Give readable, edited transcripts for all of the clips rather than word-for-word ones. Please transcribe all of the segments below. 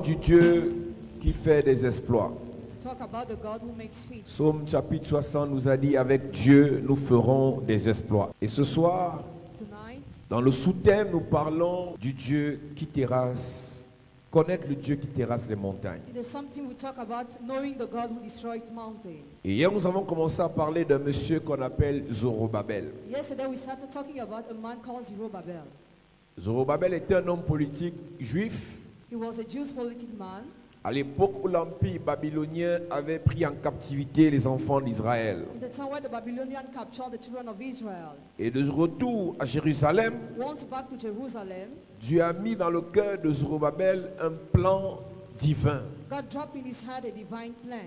du Dieu qui fait des exploits. Talk about the God who makes feet. Psaume chapitre 60 nous a dit, avec Dieu, nous ferons des exploits. Et ce soir, Tonight, dans le sous-thème, nous parlons du Dieu qui terrasse, connaître le Dieu qui terrasse les montagnes. it is something we talk about, knowing the God who destroys mountains. Et hier, nous avons commencé à parler d'un monsieur qu'on appelle Zorobabel. Yesterday we started talking about a man called Zerubbabel. Zorobabel était un homme politique juif He was a Jewish politic man à l'époque où l'empire babylonien avait pris en captivité les enfants d'Israël. in the time where the Babylonians captured the children of Israel. Et de retour à Jérusalem, Once back to Jerusalem, Dieu a mis dans le cœur de Zorobabel un plan divin. God dropped in his heart a divine plan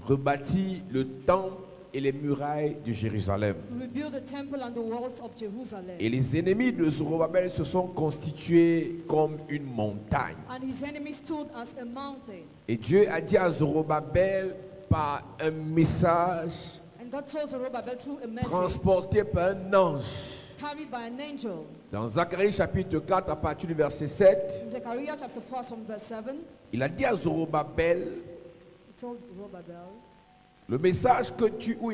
Rebâtir le temple et les murailles de Jérusalem. to rebuild the temple and the walls of Jerusalem. Et les ennemis de Zorobabel se sont constitués comme une montagne. And his enemies stood as a mountain. Et Dieu a dit à Zorobabel par un message And God told Zerubbabel through a message transporté par un ange. carried by an angel. Dans Zacharie chapitre 4 à partir du verset 7, In Zechariah chapter 4 from verse 7, il a dit à Zorobabel, he told Zerubbabel, le message que tu ou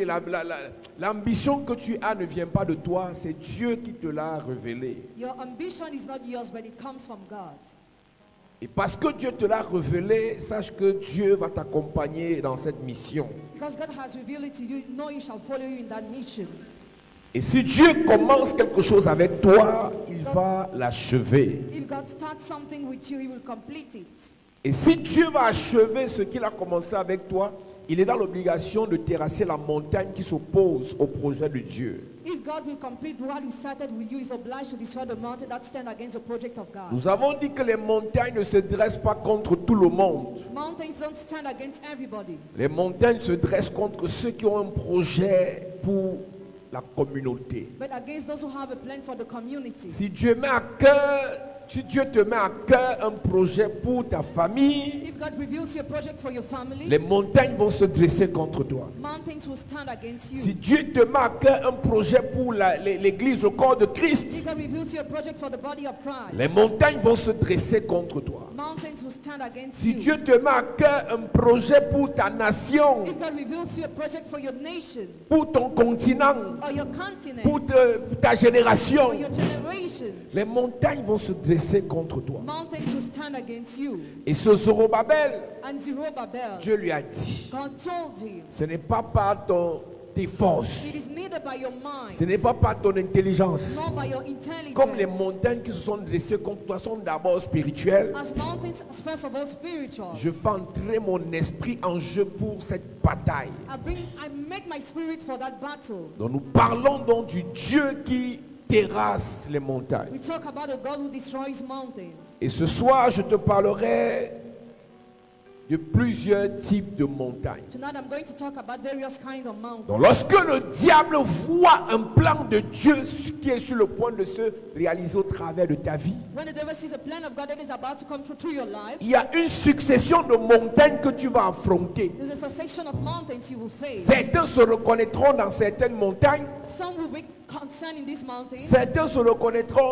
l'ambition que tu as ne vient pas de toi, c'est Dieu qui te l'a révélé. your ambition is not yours, but it comes from God. Et parce que Dieu te l'a révélé, sache que Dieu va t'accompagner dans cette mission. Because God has revealed it to you, know He shall follow you in that mission. Et si Dieu commence quelque chose avec toi, il va l'achever. If God starts something with you, He will complete it. Et si Dieu va achever ce qu'il a commencé avec toi, il est dans l'obligation de terrasser la montagne qui s'oppose au projet de Dieu. If God will complete what He started with you, He is obliged to destroy the mountain that stand against the project of God. Nous avons dit que les montagnes ne se dressent pas contre tout le monde. Mountains don't stand against everybody. Les montagnes se dressent contre ceux qui ont un projet pour la communauté. But against those who have a plan for the community. Si Dieu met à cœur, si Dieu te met à cœur un projet pour ta famille, If God reveals your project for your family, les montagnes vont se dresser contre toi. mountains will stand against you. Si Dieu te met à cœur un projet pour l'église au corps de Christ, If God reveals your project for the body of Christ, les montagnes vont se dresser contre toi. mountains will stand against Si you. Dieu te met à cœur un projet pour ta nation, If God reveals your project for your nation, pour ton continent, or your continent, pour ta génération, or your generation, les montagnes vont se dresser contre toi. mountains will stand against you. Et ce Zorobabel, And Zerubbabel, Dieu lui a dit, God told him, ce n'est pas par tes forces, it is neither by your mind, ce n'est pas par ton intelligence. nor by your intelligence. Comme les montagnes qui se sont dressées contre toi sont d'abord spirituelles, As mountains, as first of all spiritual, je fais entrer mon esprit en jeu pour cette bataille. I make my spirit for that battle. Donc nous parlons donc du Dieu qui terrasse les montagnes. We talk about a God who destroys mountains. Et ce soir, je te parlerai de plusieurs types de montagnes. Tonight I'm going to talk about various kinds of mountains. Donc lorsque le diable voit un plan de Dieu qui est sur le point de se réaliser au travers de ta vie, When the devil sees a plan of God that is about to come through your life, il y a une succession de montagnes que tu vas affronter. there's a succession of mountains you will face. Certains se reconnaîtront dans certaines montagnes, Some will be concerned in these mountains. certains se reconnaîtront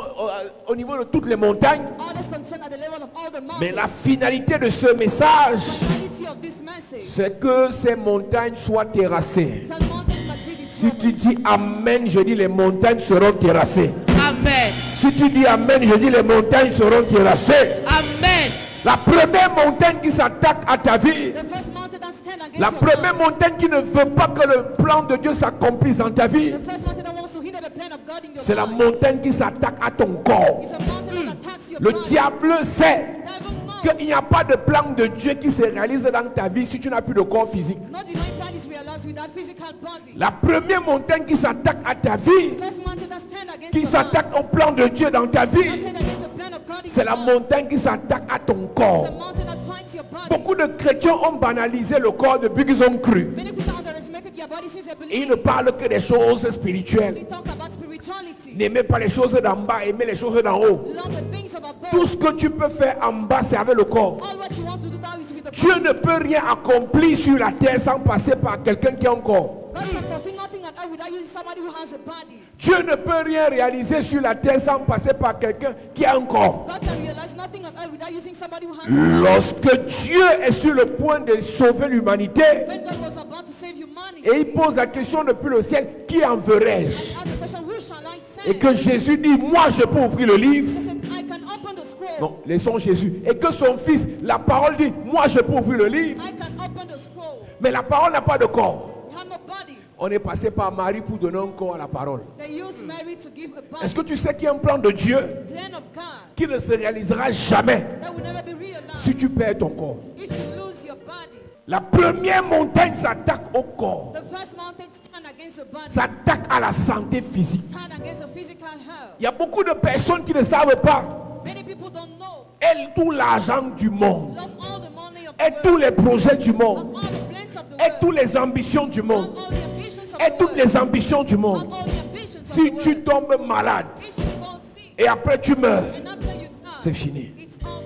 au niveau de toutes les montagnes. Others concerned at the level of all the Mais mountains. la finalité de ce message, The finality of this message c'est que ces montagnes soient terrassées. is that mountains must be Si tu destroyed. dis Amen, je dis les montagnes seront terrassées. Amen. Si tu dis Amen, je dis les montagnes seront terrassées. Amen. La première montagne qui s'attaque à ta vie, The first mountain that stand against la your première life, montagne qui ne veut pas que le plan de Dieu s'accomplisse dans ta vie, the first mountain that wants to hinder the plan of God in your c'est la life, montagne qui s'attaque à ton corps. is a mountain that attacks your Le body. diable sait Devil knows qu'il n'y a pas de plan de Dieu qui se réalise dans ta vie si tu n'as plus de corps physique. no divine plan is realized without physical body. La première montagne qui s'attaque à ta vie, The first mountain that stand against qui your s'attaque au plan de Dieu dans ta life, vie, that stand against the plan of God in c'est your la life, montagne qui s'attaque à ton corps. is a mountain that fights your body. Beaucoup de chrétiens ont banalisé le corps depuis qu'ils ont cru. Many Christians underestimated your body since they Et ils believe. ne parlent que des choses spirituelles. They talk about spirituality. N'aimez pas les choses d'en bas, aimez les choses d'en haut. Love the things of above. Tout ce que tu peux faire en bas, c'est avec le corps. All what you want to do now is with the Dieu body. ne peut rien accomplir sur la terre sans passer par quelqu'un qui a un corps. God can fulfill nothing on earth without using somebody who has a body. Dieu ne peut rien réaliser sur la terre sans passer par quelqu'un qui a un corps. God can realize nothing on earth without using somebody who has a Lorsque Dieu est sur le point de sauver l'humanité, When God was about to save humanity, et il pose la question depuis le ciel, qui enverrai-je? ask the question, who shall I send? Et que Jésus dit, moi je peux ouvrir le livre. He said, I can open the scroll. Non, laissons Jésus. Et que son fils, la parole dit, moi je peux ouvrir le livre. I can open the scroll. Mais la parole n'a pas de corps. You have no body. On est passé par Marie pour donner un corps à la parole. They use Mary to give a body. Est-ce que tu sais qu'il y a un plan de Dieu Plan of God qui ne se réalisera jamais that will never be realized si tu perds ton corps? if you lose your body. La première montagne s'attaque au corps, The first mountain stand against the body, s'attaque à la santé physique. stand against the physical health. Il y a beaucoup de personnes qui ne savent pas. Many people don't know. Elles tout l'argent du monde, Love all the money of et the tous world. les projets du monde, Love all the plans of the et world. toutes les ambitions du monde, Love all the ambitions of et the toutes world. les ambitions du monde. Love all the ambitions of Si the tu world. tombes malade If you fall sick et après tu meurs, and after you c'est die, fini. it's over.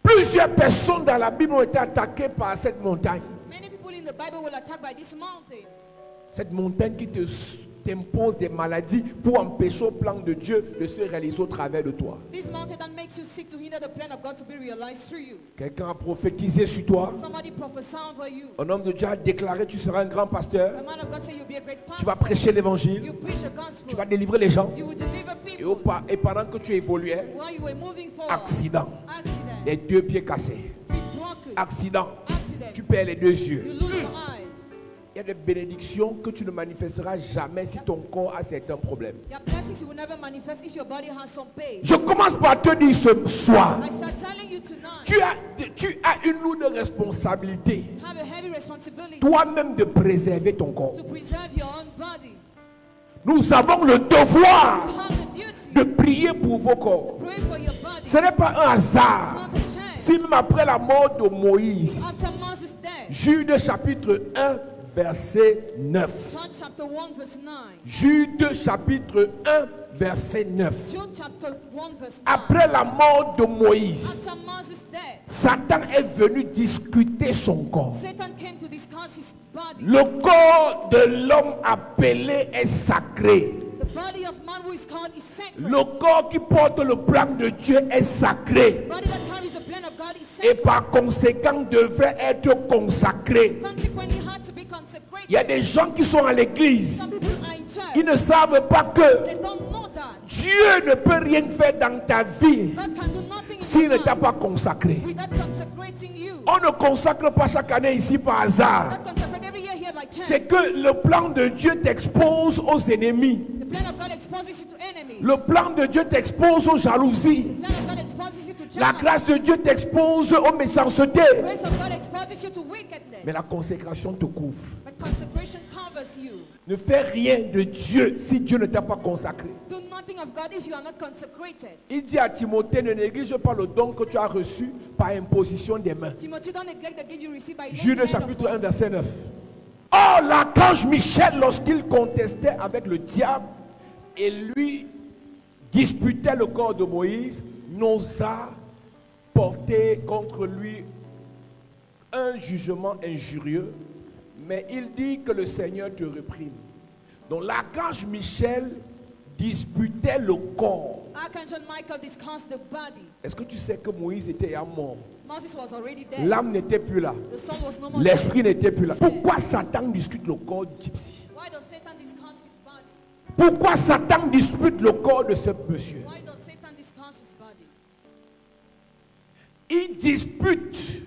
Plusieurs personnes dans la Bible ont été attaquées par cette montagne. Many people in the Bible were attacked by this mountain. Cette montagne qui t'impose des maladies pour empêcher au plan de Dieu de se réaliser au travers de toi. This mountain that makes you sick to hinder the plan of God to be realized through you. Quelqu'un a prophétisé sur toi. Somebody prophesied over you. Un homme de Dieu a déclaré tu seras un grand pasteur. A man of God said you'll be a great Tu vas pastor. prêcher l'évangile. You preach the gospel. Tu vas délivrer les gens. You will deliver Et, people. et pendant que tu évoluais, While you were moving forward, accident. accident, Les deux pieds cassés. feet broken, Accident. accident, Tu perds les deux you yeux. lose your eyes. Il y a des bénédictions que tu ne manifesteras jamais si ton corps a certains problèmes. Your blessings will never manifest if your body has some pain. Je commence par te dire ce soir, I start telling you tonight, tu as une lourde responsabilité, have a heavy responsibility toi-même, de préserver ton corps. to preserve your own body. Nous avons le devoir You have the duty de prier pour vos corps. to pray for your body. Ce n'est pas un It's hasard. not a chance. Si même après la mort de Moïse, After Moses' death, Jude chapitre 1, verset 9. John chapter 1 verse 9. Jude chapitre 1, verset 9. Jude chapter 1 verse 9. Après la mort de Moïse, After Moses' death, Satan est venu discuter son corps. Satan came to discuss his body. Le corps de l'homme appelé est sacré. The body of man who is called is sacred. Le corps qui porte le plan de Dieu est sacré. The body that carries the plan of God is Et sacred. par conséquent devrait être consacré. Consequently, had to be consecrated. Il y a des gens qui sont à l'église. Some people are in church. Ils ne savent pas que They don't know that. Dieu ne peut rien faire dans ta vie God can do nothing in s'il your ne t'a life pas consacré. without consecrating you. On ne consacre pas chaque année ici par hasard. God consecrate every year here by chance. C'est que le plan de Dieu t'expose aux ennemis. The plan of God exposes you to enemies. Le plan de Dieu t'expose aux jalousies. The plan of God exposes you to La jealousy. grâce de Dieu t'expose aux méchancetés. The grace of God exposes you to wickedness. Mais la consécration te couvre. But consecration covers you. Ne fais rien de Dieu si Dieu ne t'a pas consacré. Do nothing of God if you are not consecrated. Il dit à Timothée, ne néglige pas le don que tu as reçu par imposition des mains. Timothy, don't neglect the gift you receive by laying Jude hand of chapitre God. 1, verset 9. Or, l'archange Michel, lorsqu'il contestait avec le diable et lui disputait le corps de Moïse, n'osa porter contre lui un jugement injurieux, mais il dit que le Seigneur te réprime. Donc l'archange Michel disputait le corps. Archangel Michael discussed the body. Est-ce que tu sais que Moïse était mort? Moses was already dead. L'âme n'était plus là. The soul was no more L'esprit dead. n'était plus là. Pourquoi Satan discute le corps du gypsy? Why does Satan discuss his body? Pourquoi Satan dispute le corps de ce monsieur? Why does Satan discuss his body? Il dispute.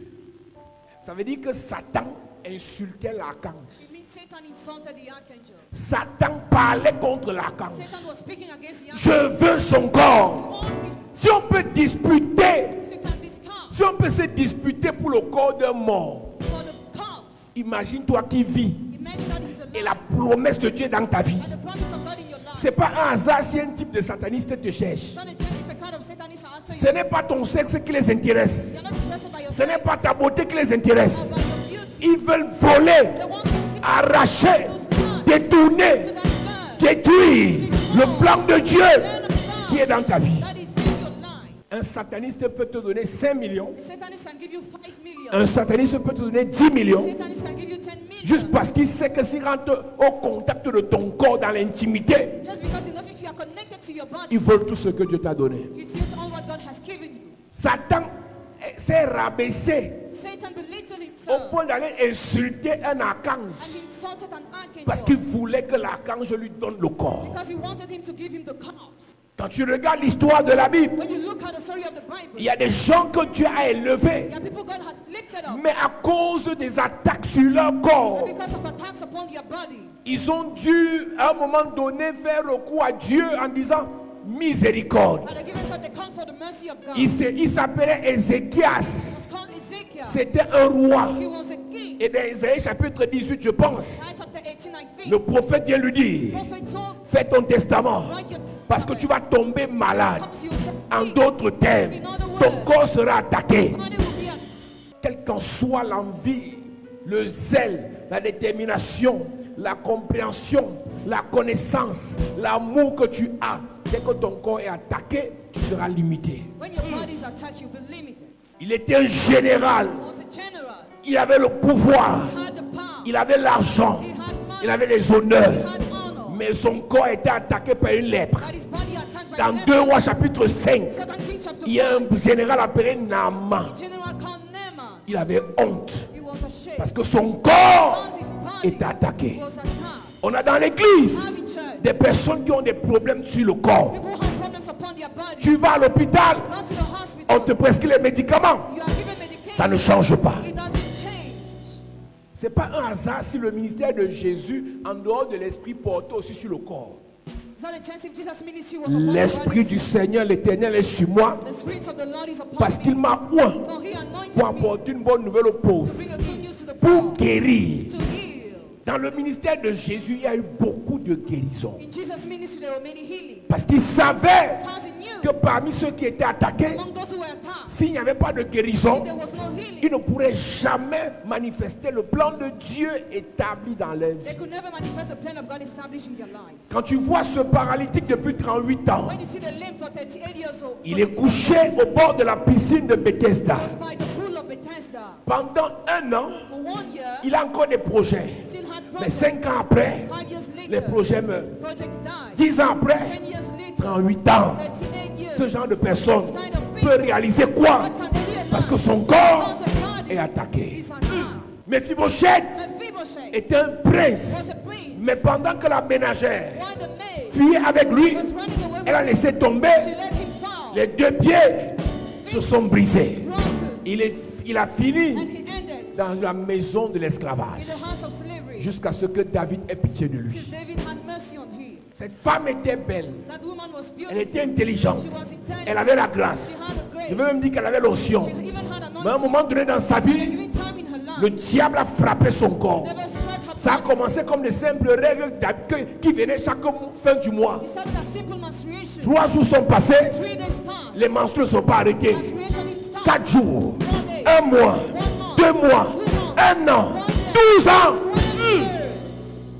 Ça veut dire que Satan insultait l'archange. It means Satan insulted the archangel. Satan parlait contre l'archange. Satan was speaking against the Je archangel. veux son corps. All his, Si on peut disputer, if you can discuss si on peut se disputer pour le corps d'un mort, for the corpse, imagine-toi qui vis imagine that he's et alive. la promesse de Dieu dans ta vie. And the promise of God in your life. C'est pas un hasard si un type de sataniste te cherche. It's not a chance the kind of Satanists are after Ce you. n'est pas ton sexe qui les intéresse. You're not interested by your Ce n'est sex pas ta beauté qui les intéresse. or by your beauty. Ils veulent voler, They want to steal, arracher, to snatch, détourner, to divert, détruire le plan de Dieu plan of qui God est dans ta vie. that is in your life. Un sataniste peut te donner 5 millions. A Satanist can give you 5 million. Un sataniste peut te donner 10 millions. A Satanist can give you 10 million. Juste parce qu'il sait que s'il rentre au contact de ton corps dans l'intimité, Just because he knows if you are connected to your body, il vole tout ce que Dieu t'a donné. he sees all what God has given you. Satan s'est rabaissé Satan belittled au himself point d'aller insulter un archange and he insulted an parce qu'il archangel voulait que l'archange lui donne le corps. because he wanted him to give him the corpse. Quand tu regardes l'histoire de la Bible, When you look at the story of the Bible, il y a des gens que Dieu a élevés, there are people God has lifted up, mais à cause des attaques sur leur corps, but because of attacks upon their bodies, ils ont dû à un moment donné faire recours à Dieu en disant miséricorde. at a given time they come for the mercy of God. Il s'appelait Ézéchias. It's called Ezekiel. C'était un roi. He was a king. Et dans Isaïe chapitre 18, je pense, Isaiah chapter 18, I think. le prophète vient lui dire, Prophet told, fais ton testament write your parce que tu vas tomber malade. comes you En d'autres termes, ton corps sera attaqué. body will be Quelle qu'en soit l'envie, le zèle, la détermination, la compréhension, la connaissance, l'amour que tu as, dès que ton corps est attaqué, tu seras limité. when your body is attacked, you'll be limited. Il était un général. He was a general. Il avait le pouvoir. He had the power. Il avait l'argent. He had money. Il avait les honneurs. He had honor. Mais son corps était attaqué par une lèpre. But his body attacked by Dans leprosy. 2 Rois chapitre 5, 2 Kings chapter il y a 5. un général appelé Naaman. General called Naaman. Il avait honte He was ashamed. parce que son corps Because his body était attaqué. was attacked. On a dans l'église Have in church. des personnes qui ont des problèmes sur le corps. People have problems upon their body. Tu vas à l'hôpital, Go to the hospital. on te prescrit les médicaments. You are given medication. Ça ne change pas. It doesn't change. Ce n'est pas un hasard si le ministère de Jésus, en dehors de l'esprit, portait aussi sur le corps. It's not a chance if Jesus' ministry was upon the L'esprit body. du Seigneur, l'Éternel est sur moi The spirit of the Lord is upon parce qu'il me. m'a oint For he anointed pour me apporter une bonne nouvelle aux to pauvres, bring a good news to the pour poor, guérir. to heal. Dans le ministère de Jésus, il y a eu beaucoup de guérisons. In Jesus' ministry, there were many healings. Parce qu'il savait Because he knew que parmi ceux qui étaient attaqués, among those who were attacked, s'il n'y avait pas de guérison, there was no healing. ils ne pourraient jamais manifester le plan de Dieu établi dans leur They vie. could never manifest the plan of God established in their lives. Quand tu vois ce paralytique depuis 38 ans, When you see the lame for 38 years old, il est couché au bord de la piscine de Bethesda. was by the pool of Bethesda. Pendant 1 an, For 1 year, il a encore des projets. still had Mais problems. 5 ans après, 5 years les later, projets meurent. projects died. 10 ans après, 10 years later, 38 ans. 38 years. Ce genre de personne This kind of peut réaliser quoi? What can they realize? Parce que son corps Because the body est attaqué. is attacked. Mephibosheth Mephibosheth était un prince. was a prince. Mais pendant que la ménagère While the maid fuyait avec lui, was running away elle a with him, laissé tomber. she let him fall. Les 2 pieds se sont brisés. Broken. Il a And fini he ended dans la maison de in l'esclavage the house of slavery. jusqu'à ce que David ait pitié de Till lui. David had mercy on him. Cette femme était belle. That woman was Elle beautiful. était intelligente. She was intelligent. Elle avait la grâce. She had a grace. Je veux même dire qu'elle avait l'onction. She even had Mais à un anointing. moment donné dans sa At a vie, given time in her life, le diable a frappé son corps. never struck her Ça a body. commencé comme de simples règles qui venaient chaque fin du mois. It started as simple menstruation. 3 jours sont passés, 3 days passed. les menstrues ne sont pas arrêtées. Menstruation didn't stop. 4 jours, 4 days. 1 mois, 1 month. 2 mois, 2 months. 1 an, 1 year. 12 ans. 12 years.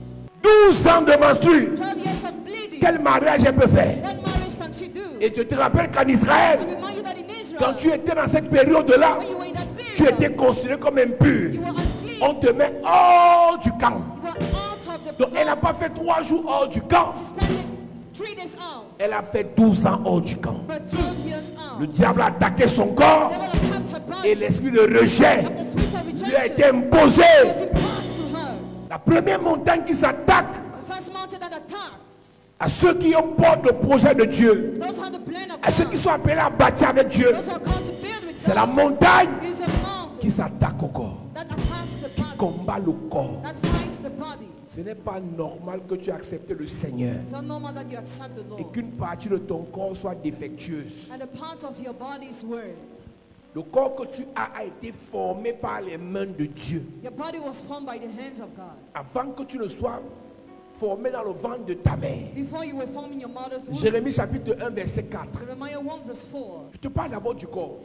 12 ans de menstrues. 12 years of bleeding. Quel mariage elle peut faire? What marriage can she do? Et je te rappelle qu'en Israël, I remind you that in Israel, quand tu étais dans cette période-là, when you were in that tu period, étais considéré comme impur. you were unclean. On te met hors du camp. You were out of the Donc elle n'a pas fait 3 jours hors du camp. She spent it 3 days out. Elle a fait 12 ans hors du camp. But 12 years out. Le diable a attaqué son corps The devil attacked her body. et l'esprit de rejet And the spirit of lui a été rejection imposé. was imposed to her. La première montagne qui s'attaque The first mountain that attacks à ceux qui portent le projet de Dieu, those who have the plan of à ceux qui God. sont appelés à bâtir avec Dieu, Those who are called to build with c'est la God. montagne It is a mountain qui s'attaque au corps, that attacks the qui body, combat le corps. that fights the body. Ce n'est pas normal que tu acceptes le Seigneur It's not normal that you accept the et Lord. qu'une partie de ton corps soit défectueuse. And a part of your body is word. Le corps que tu as été formé par les mains de Dieu. Your body was formed by the hands of God. Avant que tu ne sois formé dans le ventre de ta mère. Before you were formed in your mother's womb. Jérémie chapitre 1 verset 4. Jeremiah 1 verse 4. Je te parle d'abord du corps.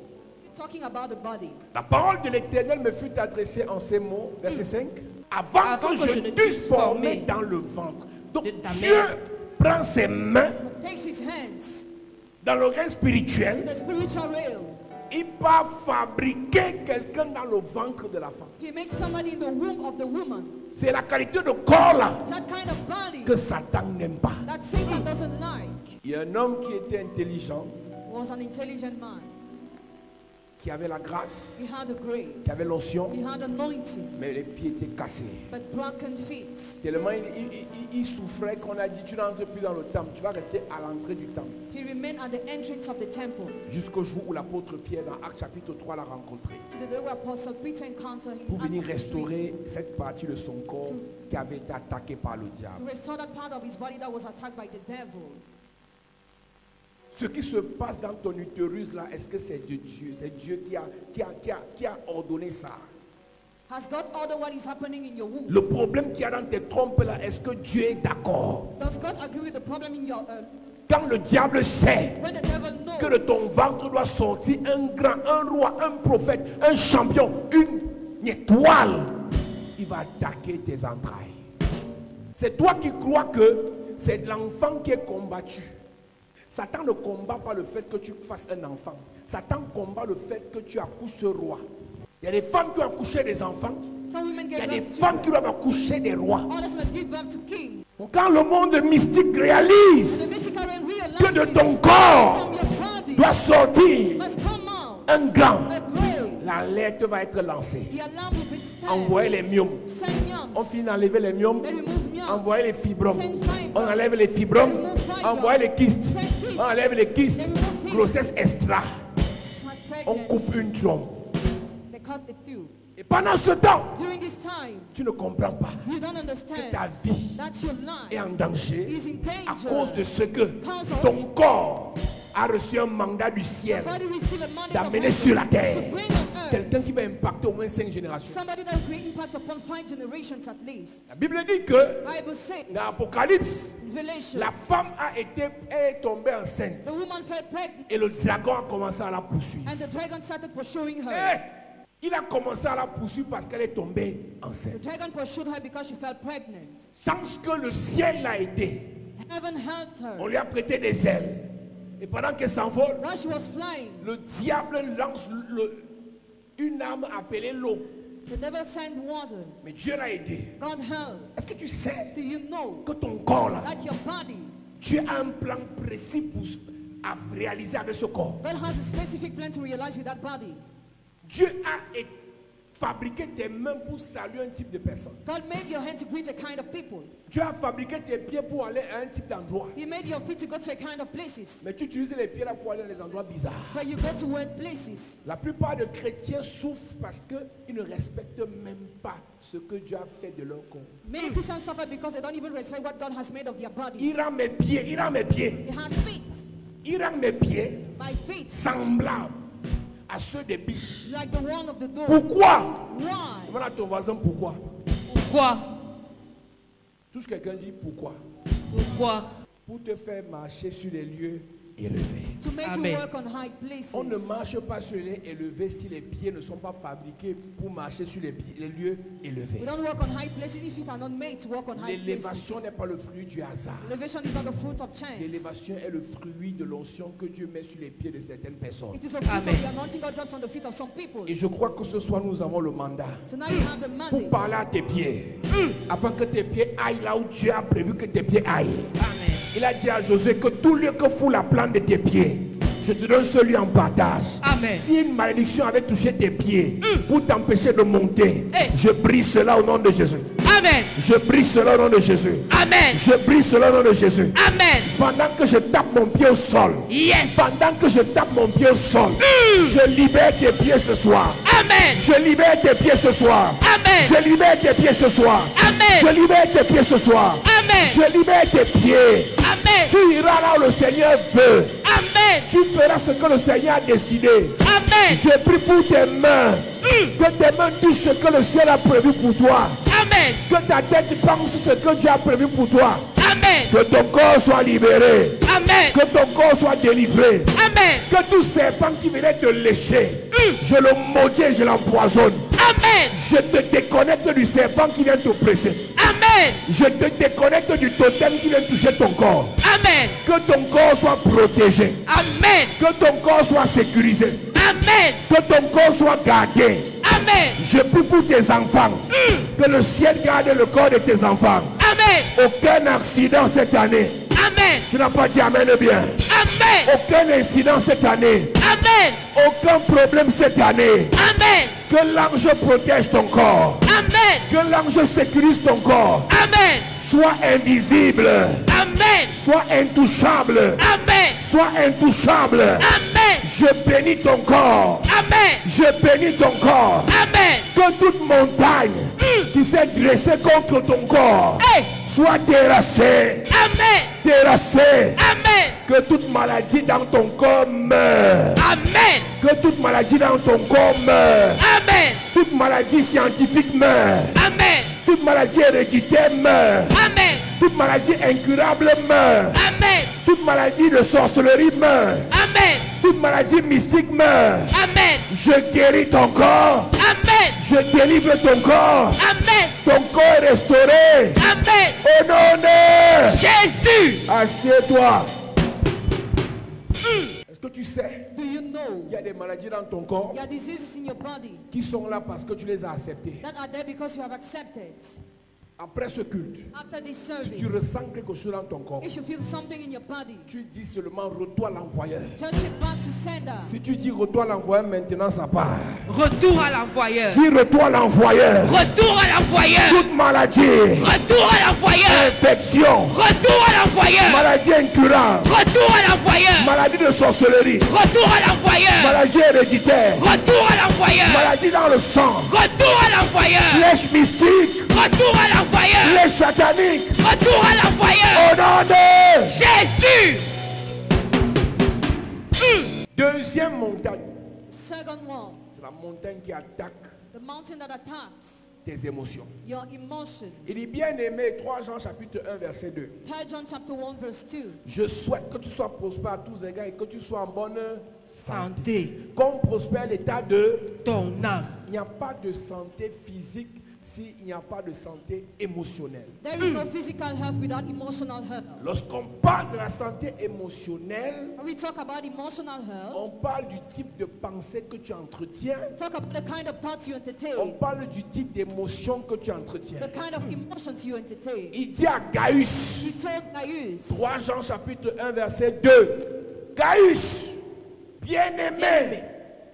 Talking about the body. La parole de l'Éternel me fut adressée en ces mots, verset 5. Avant que je ne t'eusse formé dans le ventre. Donc de ta Dieu mère. prend ses mains, Takes his hands, Dans le règne in spirituel, the spiritual realm, il va fabriquer quelqu'un dans le ventre de la femme. he makes somebody in the womb of the woman. C'est la qualité de corps là It's that kind of body que Satan n'aime pas. that Satan doesn't like. Il y a un homme qui était intelligent, Was an intelligent man. qui avait la grâce, He had the grace. qui avait l'onction, He had anointing, mais les pieds étaient cassés. but broken feet. Tellement il souffrait qu'on a dit tu n'entres plus dans le temple, tu vas rester à l'entrée du temple. He remained at the entrance of the temple Jusqu'au jour où l'apôtre Pierre dans Actes chapitre 3 l'a rencontré. to the day where Apostle Peter encountered him Pour at venir the tree, restaurer cette partie de son corps qui avait été attaquée par le to diable. restore that part of his body that was attacked by the devil. Ce qui se passe dans ton utérus là, est-ce que c'est de Dieu? C'est Dieu qui a ordonné ça. Has God ordered what is happening in your womb? Le problème qu'il y a dans tes trompes là, est-ce que Dieu est d'accord? Does God agree with the problem in your Quand le diable sait when the devil knows que de ton ventre doit sortir un grand, un roi, un prophète, un champion, une étoile, il va attaquer tes entrailles. C'est toi qui crois que c'est l'enfant qui est combattu. Satan ne combat pas le fait que tu fasses un enfant. Satan combat le fait que tu accouches ce roi. Il y a des femmes qui ont accouché des enfants. some women Il y get a des birth femmes to, qui doivent accoucher des rois. others must give birth to king. Quand le monde mystique The réalise mystical realm que de realizes ton corps from your body doit sortir must come out un grand, a grace. l'alerte va être lancée. The alarm will be set. Envoyez les myomes. Send yams. On finit d'enlever les myomes. They remove yams. Envoyez les fibromes. Send fibromes. On enlève les fibromes. They remove fibromes. Envoyez les kystes. Send kystes. On enlève les kystes. They remove kystes. Grossesse extra. My On pregnancy. coupe une trompe. They cut it through. Et pendant ce temps, During this time, tu ne comprends pas you don't que understand ta vie that your est life en danger is in à danger. cause de ce que ton corps a reçu un mandat du ciel Body receive a mandate d'amener of sur la heaven terre to bring on earth quelqu'un qui va impacter au moins 5 générations. somebody that will create impact upon 5 generations at least. La Bible dit que Bible says, dans l'Apocalypse, Revelation, la femme est tombée enceinte the woman fell pregnant et le dragon a commencé à la poursuivre. and the dragon started pursuing her. Eh, il a commencé à la poursuivre parce qu'elle est tombée The enceinte. dragon pursued her because she fell pregnant. Sans que le ciel l'a aidé, Heaven helped on her. lui a prêté des ailes. Et pendant qu'elle s'envole, While she was flying, le diable lance une arme appelée l'eau. the devil sent water. Mais Dieu l'a aidé. God helped. Est-ce que tu sais Do you know que ton corps là, that your body, Dieu a un plan précis pour à réaliser avec ce corps? God has a specific plan to realize with that body. Dieu a fabriqué tes mains pour saluer un type de personne. God made your hand to greet a kind of people. Dieu a fabriqué tes pieds pour aller à un type d'endroit. He made your feet to go to a kind of places. Mais tu utilises les pieds là pour aller dans les endroits bizarres. Where you go to weird places. La plupart des chrétiens souffrent parce qu'ils ne respectent même pas ce que Dieu a fait de leur corps. Many Christians suffer because they don't even respect what God has made of their bodies. Il rend mes pieds, He has feet. il rend mes pieds My feet, semblables à ceux des biches. like the one of the door. Pourquoi? Why? Demande à ton voisin pourquoi. Pourquoi? Touche quelqu'un, dit pourquoi. Pourquoi? Pour te faire marcher sur les lieux élevés. To make Amen. you work on high places. On ne marche pas sur les lieux élevés si les pieds ne sont pas fabriqués pour marcher sur les lieux élevés. We don't work on high places if feet are not made to work on high places. L'élévation n'est pas le fruit du hasard. Elevation is not the fruit of chance. L'élévation est le fruit de l'onction que Dieu met sur les pieds de certaines personnes. It is a fruit Amen. of the anointing God drops on the feet of some people. Et je crois que ce soir nous avons le mandat So now you have the pour mandate parler à tes pieds, afin que tes pieds aillent là où Dieu a prévu que tes pieds aillent. Amen. Il a dit à Josué que tout lieu que fout la plante de tes pieds, je te donne celui en partage. Amen. Si une malédiction avait touché tes pieds pour t'empêcher de monter, Hey. je brise cela au nom de Jésus. Amen. Je brise cela au nom de Jésus. Amen. Je brise cela au nom de Jésus. Amen. Pendant que je tape mon pied au sol, Yes. pendant que je tape mon pied au sol, je libère tes pieds ce soir. Amen. Je libère tes pieds ce soir. Amen. Je libère tes pieds ce soir. Amen. Je libère tes pieds ce soir. Amen. Je libère tes pieds. Amen. Tu iras là où le Seigneur veut. Amen. Tu feras ce que le Seigneur a décidé. Amen. Je prie pour tes mains. Que tes mains touchent ce que le ciel a prévu pour toi. Amen. Que ta tête pense ce que Dieu a prévu pour toi. Amen. Que ton corps soit libéré. Amen. Que ton corps soit délivré. Amen. Que tout serpent qui venait te lécher, je le maudis et je l'empoisonne. Amen. Je te déconnecte du serpent qui vient te presser. Amen. Je te déconnecte du totem qui vient toucher ton corps. Amen. Que ton corps soit protégé. Amen. Que ton corps soit sécurisé. Amen. Que ton corps soit gardé. Amen. Je prie pour tes enfants. Que le ciel garde le corps de tes enfants. Amen. Aucun accident cette année. Amen. Tu n'as pas dit amen bien. Amen. Aucun incident cette année. Amen. Aucun problème cette année. Amen. Que l'ange protège ton corps. Amen. Que l'ange sécurise ton corps. Amen. Sois invisible. Amen. Sois intouchable. Amen. Sois intouchable. Amen. Je bénis ton corps. Amen. Je bénis ton corps. Amen. Que toute montagne qui s'est dressée contre ton corps Hey. soit terrassée. Amen. Terrassée. Amen. Que toute maladie dans ton corps meure. Amen. Que toute maladie dans ton corps meure. Amen. Toute maladie scientifique meurt. Amen. Toute maladie héréditaire meurt. Amen. Toute maladie incurable meurt. Amen. Toute maladie de sorcellerie meurt. Amen. Toute maladie mystique meurt. Amen. Je guéris ton corps. Amen. Je délivre ton corps. Amen. Ton corps est restauré. Amen. Au nom de Jésus. Assieds-toi. Est-ce que tu sais, Do you know il y a des maladies dans ton corps there are diseases in your body qui sont là parce que tu les as acceptées. that are there because you have accepted? Après ce culte, After this si tu service, ressens quelque chose dans ton corps, if you feel something in your body, tu dis seulement retour à l'envoyeur. just sit back to sender. Si tu dis retour à l'envoyeur, maintenant ça part. Retour à l'envoyeur. Dis retour à l'envoyeur. Retour à l'envoyeur. Toute maladie, Retour à l'envoyeur. infection, Retour à l'envoyeur. maladie incurable, Retour à l'envoyeur. maladie de sorcellerie, Retour à l'envoyeur. maladie héréditaire, Retour à l'envoyeur. maladie dans le sang, Retour à l'envoyeur. flèche mystique, Retour à l'envoyeur. flèche satanique, Retour à l'envoyeur. au nom de Jésus. deuxième montagne. Second one, C'est la montagne qui attaque the mountain that attacks tes émotions. your emotions. Il est bien aimé, 3 Jean chapitre 1 verset 2. 3 John chapter 1 verse 2. Je souhaite que tu sois prospère à tous égards et que tu sois en bonne santé. Santé. Comme prospère l'état de... Ton âme. Il n'y a pas de santé physique s'il n'y a pas de santé émotionnelle. There is no physical health without emotional health. Lorsqu'on parle de la santé émotionnelle, When we talk about emotional health, on parle du type de pensée que tu entretiens. talk about the kind of thoughts you On entertain, parle du type d'émotion que tu entretiens. the kind of emotions you entertain. Il dit à Gaius, He told Gaius, 3 Jean chapitre 1 verset 2, Gaius, bien-aimé,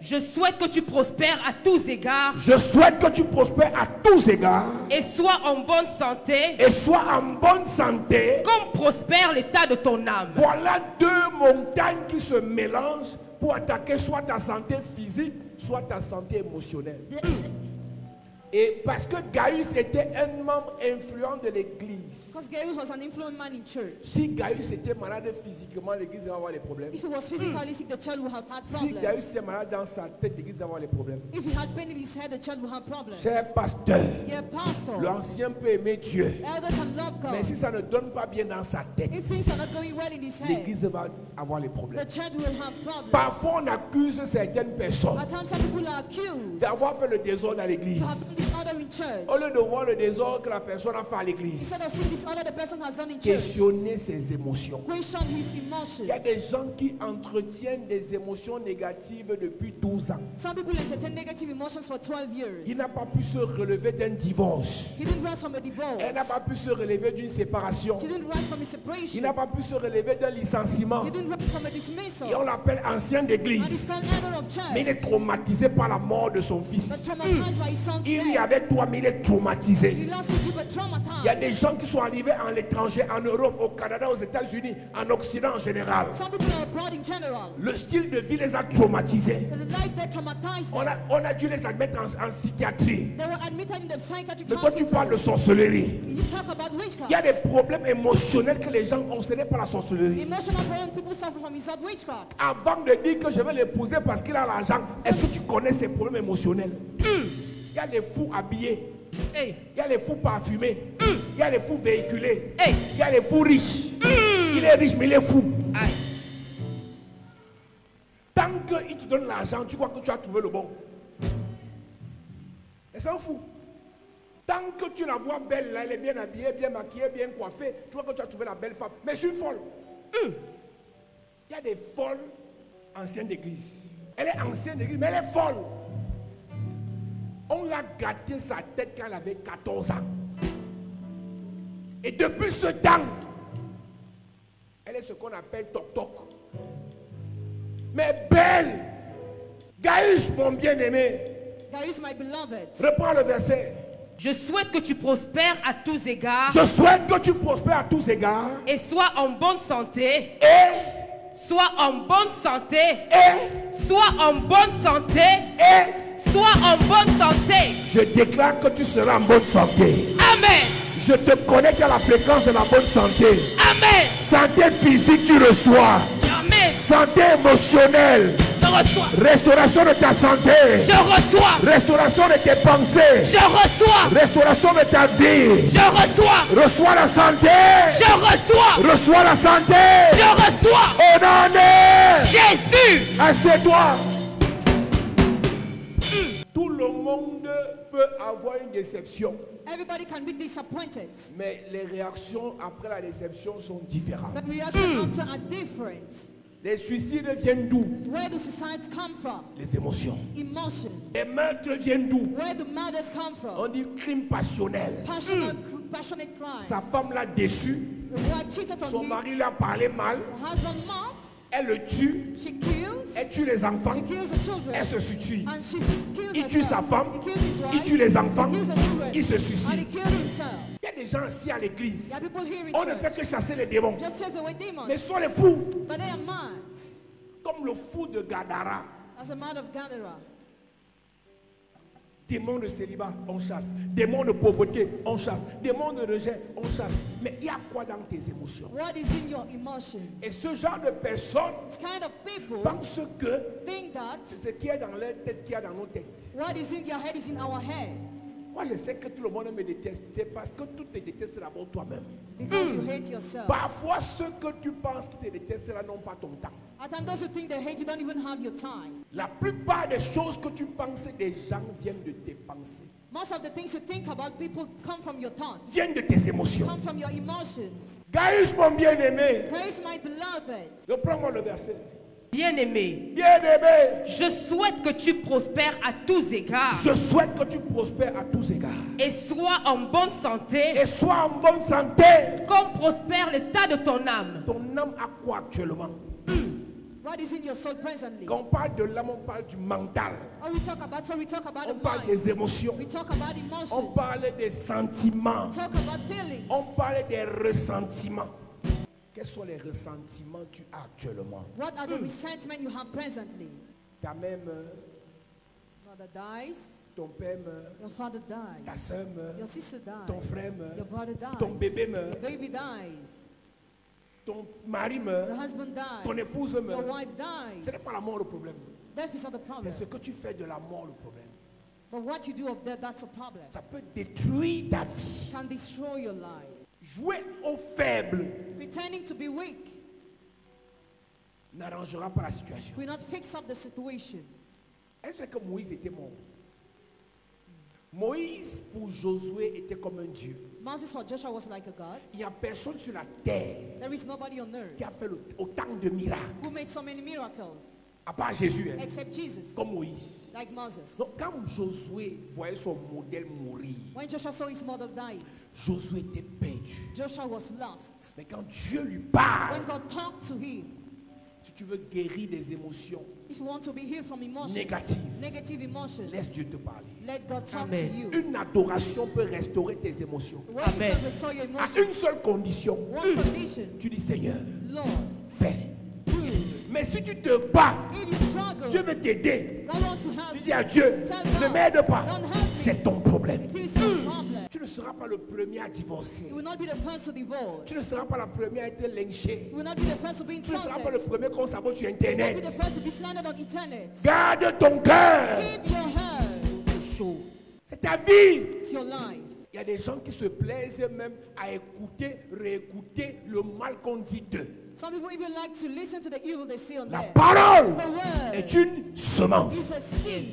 Je souhaite que tu prospères à tous égards je souhaite que tu prospères à tous égards et sois en bonne santé, et sois en bonne santé. comme prospère l'état de ton âme. Voilà deux montagnes qui se mélangent pour attaquer soit ta santé physique, soit ta santé émotionnelle. Et parce que Gaius était un membre influent de l'église. because Gaius was an influential man in church. Si Gaius était malade physiquement, l'église va avoir des problèmes. If he was physically sick, the child would have had Si Gaius problems. était malade dans sa tête, l'église va avoir des problèmes. If he had pain in his head, the child would have problems. Cher pasteur, Dear pastors, l'ancien peut aimer Dieu. elder can love Mais God. si ça ne donne pas bien dans sa tête, If things are not going well in his head, l'église va avoir les problèmes. the child will have problems. Parfois, on accuse certaines personnes At times, some people are accused d'avoir fait le désordre dans l'église. to have done disorder in church. Au lieu de voir le désordre que la personne a fait à l'église, Instead of seeing disorder the person has done in church, questionner ses émotions. question his emotions. Il y a des gens qui entretiennent des émotions négatives depuis 12 ans. Some people entertain negative emotions for 12 years. Il n'a pas pu se relever d'un divorce. He didn't rise from a divorce. Elle n'a pas pu se relever d'une séparation. She didn't rise from a Il separation. n'a pas pu se relever d'un licenciement. He didn't rise from a dismissal. Et on l'appelle ancien And he's d'église. called elder of Mais il est church. traumatisé par la mort de son But fils. traumatized by his son's Il vit death. avec toi, mais il est He traumatisé. lost with you, but Il y a des traumatized. gens qui sont arrivés en l'étranger, en Europe, au Canada, aux États-Unis, en Occident en général. Some people are abroad in general. Le style de vie les a traumatisés. The life that traumatized them. On a dû les admettre en psychiatrie. They were admitted in the psychiatric Mais toi, tu parles de hospital. sorcellerie. You talk about Il y a des witchcraft. problèmes émotionnels que les gens ont, ce n'est pas la sorcellerie. Emotional problems, people suffer from is not witchcraft. Avant de dire que je vais l'épouser parce qu'il a l'argent, est-ce que tu connais ses problèmes émotionnels? Il y a des fous habillés, Hey. il y a les fous parfumés, il y a les fous véhiculés, Hey. il y a les fous riches. Il est riche, mais il est fou. Aïe. Tant qu'il te donne l'argent, tu crois que tu as trouvé le bon. Et c'est un fou. Tant que tu la vois belle, là, elle est bien habillée, bien maquillée, bien coiffée, tu vois que tu as trouvé la belle femme. Mais c'est une folle. Il y a des folles anciennes d'église. Elle est ancienne d'église, mais elle est folle. On l'a gâté sa tête quand elle avait 14 ans. Et depuis ce temps, elle est ce qu'on appelle toc-toc. Mais belle, Gaius, mon bien-aimé, Gaius, my beloved, reprends le verset. Je souhaite que tu prospères à tous égards Je souhaite que tu prospères à tous égards. et sois en bonne santé. Et, Sois en bonne santé. et, Sois en bonne santé. et, Sois en bonne santé. je déclare que tu seras en bonne santé. Amen. Je te connecte à la fréquence de la bonne santé. Amen. Santé physique, tu reçois. Amen. Santé émotionnelle. Je reçois. Restauration de ta santé. Je reçois. Restauration de tes pensées. Je reçois. Restauration de ta vie. Je reçois. Reçois la santé. Je reçois. Reçois la santé. Je reçois. Au nom de Jésus. assieds-toi. Tout le monde peut avoir une déception. everybody can be disappointed. Mais les réactions après la déception sont différentes. But reaction after are different. Les suicides viennent d'où? Where do suicides come from? Les émotions. Emotions. Les meurtres viennent d'où? Where do murders come On from? dit crime passionnel. Passionate crime. Sa femme l'a déçu. The wife cheated on Son him. mari lui a parlé mal. The husband mocked. Elle le tue. She kills. Elle tue les enfants. She kills the children. Elle se suicide. And she kills Il tue sa herself. femme. He kills his wife. Il tue les enfants. He kills the children. Il se And he suicide. kills himself. Il y a des gens ici à l'église. There are people here in On ne church. fait que chasser les démons. Just chase away demons. Mais sont les fous. But they are mad. Comme le fou de Gadara. As a man of Gadara. Démons de célibat, on chasse. Démons de pauvreté, on chasse. Démons de rejet, on chasse. Mais il y a quoi dans tes émotions? What is in your emotions? Et ce genre de personnes This kind of people pensent que think that c'est ce qui est dans leur tête qui est dans nos têtes. what is in their head is in our heads. Moi, je sais que tout le monde me déteste. C'est parce que tout te déteste d'abord toi-même. Because you hate yourself. Parfois, ceux que tu penses qui te détestent là n'ont pas ton temps. At times, those who think they hate you don't even have your time. La plupart des choses que tu penses des gens viennent de tes pensées, Most of the things you think about people come from your thoughts, viennent de tes émotions. come from your emotions. Gaius, mon bien-aimé, Praise my beloved. reprends-moi le verset. Bien-aimé, Bien-aimé, je souhaite que tu prospères à tous égards je souhaite que tu prospères à tous égards. et sois en bonne santé, Et sois en bonne santé. comme prospère l'état de ton âme. Ton âme a quoi actuellement? What is in your soul presently? Quand on parle de l'âme, on parle du mental. Oh, we talk about On the parle mind. des émotions. We talk about On emotions. parle des sentiments. We talk about feelings. On parle des ressentiments. Quels sont les ressentiments que tu as actuellement? What are the resentment you have presently? Ta mère meurt, Mother dies. ton père meurt, Your father dies. ta soeur meurt, Your sister dies. ton frère meurt, Your brother dies. ton bébé meurt, Your baby dies. ton mari Your meurt, husband dies. ton épouse Your meurt. wife dies. Ce n'est pas la mort le problème. Death is not the Mais problem. ce que tu fais de la mort le problème. But what you do of death, that's a problem. Ça peut détruire ta vie. Can destroy your life. Jouer au faible Pretending to be weak n'arrangera pas la situation. will not fix up the situation. Est-ce que Moïse était mort? Moïse pour Josué était comme un dieu. Moses for Joshua was like a god. Il n'y a personne sur la terre There is nobody on earth qui a fait autant de miracles, who made so many miracles à part Jésus, hein, except Jesus, comme Moïse. like Moses. Donc quand Josué voyait son modèle mourir, When Joshua saw his mother die, Josué était perdu. Joshua was lost. Mais quand Dieu lui parle, When God talked to him, si tu veux guérir des émotions if you want to be healed from emotions, négatives, negative emotions, laisse Dieu te parler. let God talk Amen. to you. Une adoration peut restaurer tes émotions. Worship Amen. can restore your À emotions. une seule condition, One condition, tu dis Seigneur, Lord, fais. do. Mais si tu te bats, If you struggle, Dieu veut t'aider. God wants to Tu help dis à you. Dieu, Tell ne God, m'aide pas. don't help me. C'est ton problème. It is your problem. Tu ne seras pas le premier à divorcer. You will not be the first to divorce. Tu ne seras pas la première à être lynché. You will not be the first to be Tu ne seras insulted. pas le premier qu'on sabote sur You will not be Internet. the first to be slandered on internet. Garde ton cœur. Keep your heart. Chaud. C'est ta vie. It's your life. Il y a des gens qui se plaisent même à écouter, réécouter le mal qu'on dit d'eux. Some people even like to listen to the evil they see on La there. parole The word est une semence. is a seed.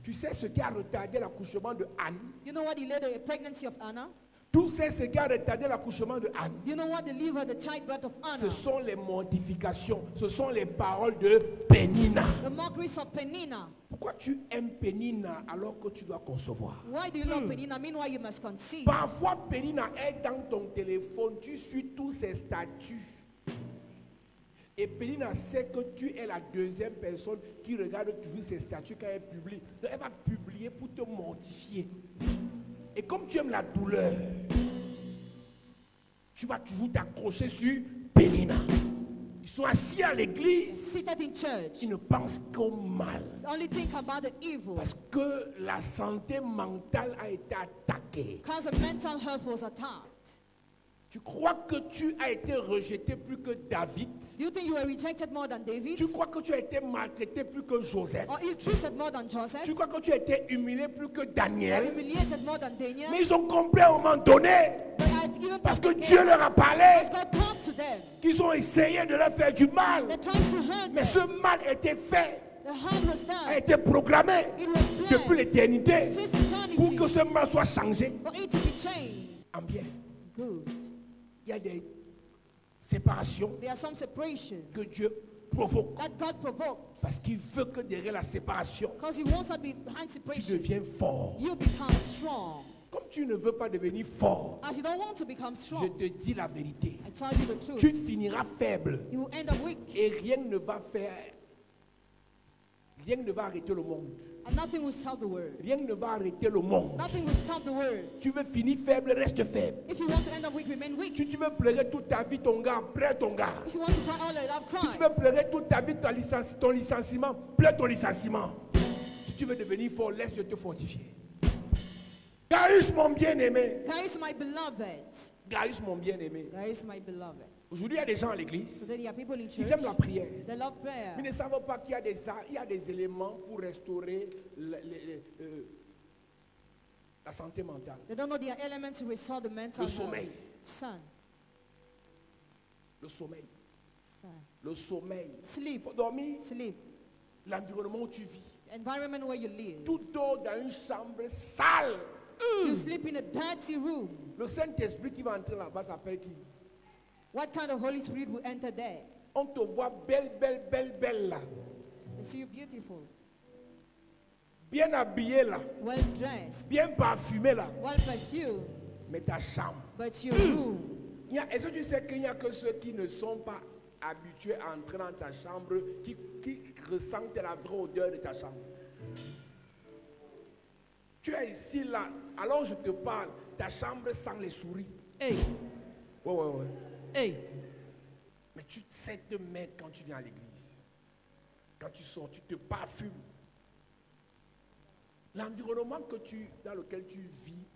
Tu sais ce qui a retardé l'accouchement de Anne? You know what delayed the pregnancy of Anna? Tous ces égards retardaient l'accouchement de Anne. Do you know what delivered the childbirth of Anna? Ce sont les mortifications, ce sont les paroles de Pénina. The mockeries of Penina. Pourquoi tu aimes Pénina alors que tu dois concevoir? Why do you love Penina? Meanwhile, you must conceive. Parfois, Pénina est dans ton téléphone, tu suis tous ses statuts. Et Pénina sait que tu es la deuxième personne qui regarde toujours ses statuts quand elle publie. Donc elle va publier pour te mortifier. Et comme tu aimes la douleur, tu vas toujours t'accrocher sur Pénina. Ils sont assis à l'église, Seated in church. ils ne pensent qu'au mal. Only think about the evil. Parce que la santé mentale a été attaquée. Because the mental health was attacked. Tu crois que tu as été rejeté plus que David? Do you think you were rejected more than David? Tu crois que tu as été maltraité plus que Joseph? Or ill-treated more than Joseph? Tu crois que tu as été humilié plus que Or Daniel? humiliated more than Daniel? Mais ils ont compris à un moment donné, But I even parce que think Dieu again, leur a parlé, because God talked to them. qu'ils ont essayé de leur faire du mal. They're trying to hurt Mais them. ce mal était fait, The harm was a done. été programmé It was depuis planned l'éternité since pour eternity que ce mal soit changé for it to be changed. en bien. Good. Il y a des séparations There are some separations que Dieu provoque that God provokes. parce qu'il veut que derrière la séparation, Because He wants us behind tu separation. deviens fort. You become strong. Comme tu ne veux pas devenir fort, As you don't want to become je strong, te dis la vérité. I tell you the truth. Tu finiras faible You will end up weak. et rien ne va faire, rien ne va arrêter le monde. And nothing will stop the word. Rien ne va arrêter le monde. Nothing will stop the word. Tu veux finir faible, reste faible. If you want to end up weak, remain weak. Si tu veux pleurer toute ta vie ton gars, pleure ton gars. If you want to cry all your life, Si tu cry. veux pleurer toute ta vie ton licenciement, pleure ton licenciement. Si tu veux devenir fort, laisse Dieu te fortifier. Gaius, mon bien-aimé. Guys, my beloved. Gaius, mon bien-aimé. Guys, my beloved. Aujourd'hui, il y a des gens à l'église. Today there are people in Ils church. aiment la prière. They love prayer. Mais ils ne savent pas qu'il y a des éléments pour restaurer la santé mentale. They don't know there are elements to restore the mental Le health. sommeil. Son. Le sommeil. Son. Le sommeil. Il Sleep. faut dormir. Sleep. L'environnement où tu vis. Environment where you live. Tout dort dans une chambre sale. You sleep in a dirty room. Le Saint-Esprit qui va entrer là-bas s'appelle qui? What kind of Holy Spirit will enter there? On te voit belle, belle, belle, belle là. They see you beautiful, Bien habillée là. well dressed, Bien parfumée là. well perfumed. Mais ta chambre. But your room, Est-ce que tu sais qu'il n'y a que ceux qui ne sont pas habitués à entrer dans ta chambre qui ressentent la vraie odeur de ta chambre? Tu es ici là. Alors je te parle. Ta chambre sent les souris. Hey, Ouais. hey. Mais tu sais te mettre quand tu viens à l'église. Quand tu sors, tu te parfumes. L'environnement dans lequel tu vis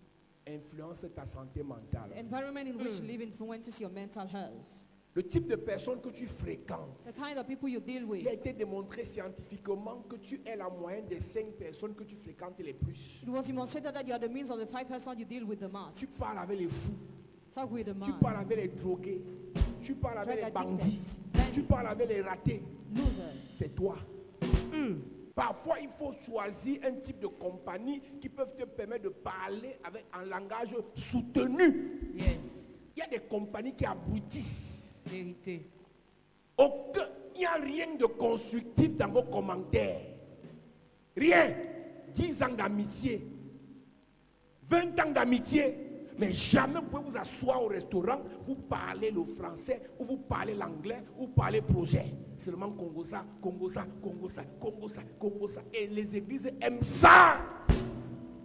influence ta santé mentale. the environment in which you live influences your mental health. Le type de personnes que tu fréquentes. The kind of people you deal Il a with. été démontré scientifiquement que tu es la moyenne des 5 personnes que tu fréquentes les plus. It was demonstrated that you are the means of the 5 persons you deal with the Tu most. parles avec les fous, Talk with the tu man, parles avec les drogués, tu parles avec drug les bandits, addicted, tu parles avec les ratés. losers. C'est toi. Parfois, il faut choisir un type de compagnie qui peuvent te permettre de parler avec un langage soutenu. Yes. Il y a des compagnies qui abrutissent. Vérité. Il n'y a rien de constructif dans vos commentaires. Rien. 10 ans d'amitié, 20 ans d'amitié, mais jamais vous pouvez vous asseoir au restaurant, vous parlez le français, ou vous parlez l'anglais, ou vous parlez projet. Seulement Congo-ça. Et les églises aiment ça.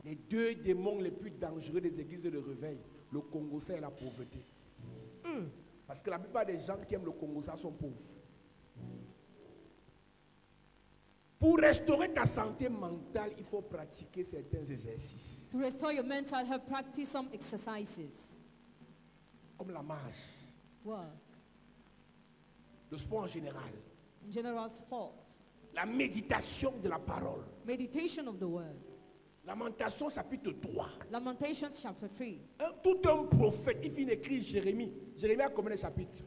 Les deux démons les plus dangereux des églises de réveil, le Congo-ça et la pauvreté. Parce que la plupart des gens qui aiment le Congo-ça sont pauvres. Pour restaurer ta santé mentale, il faut pratiquer certains exercices. To restore your mental health, practice some exercises. Comme la marche, What? le sport en général, In general, sport. la méditation de la parole. Meditation of the word. Lamentation chapitre 3. Lamentations chapter 3. Tout un prophète, il finit d'écrire Jérémie. Jérémie a combien de chapitres?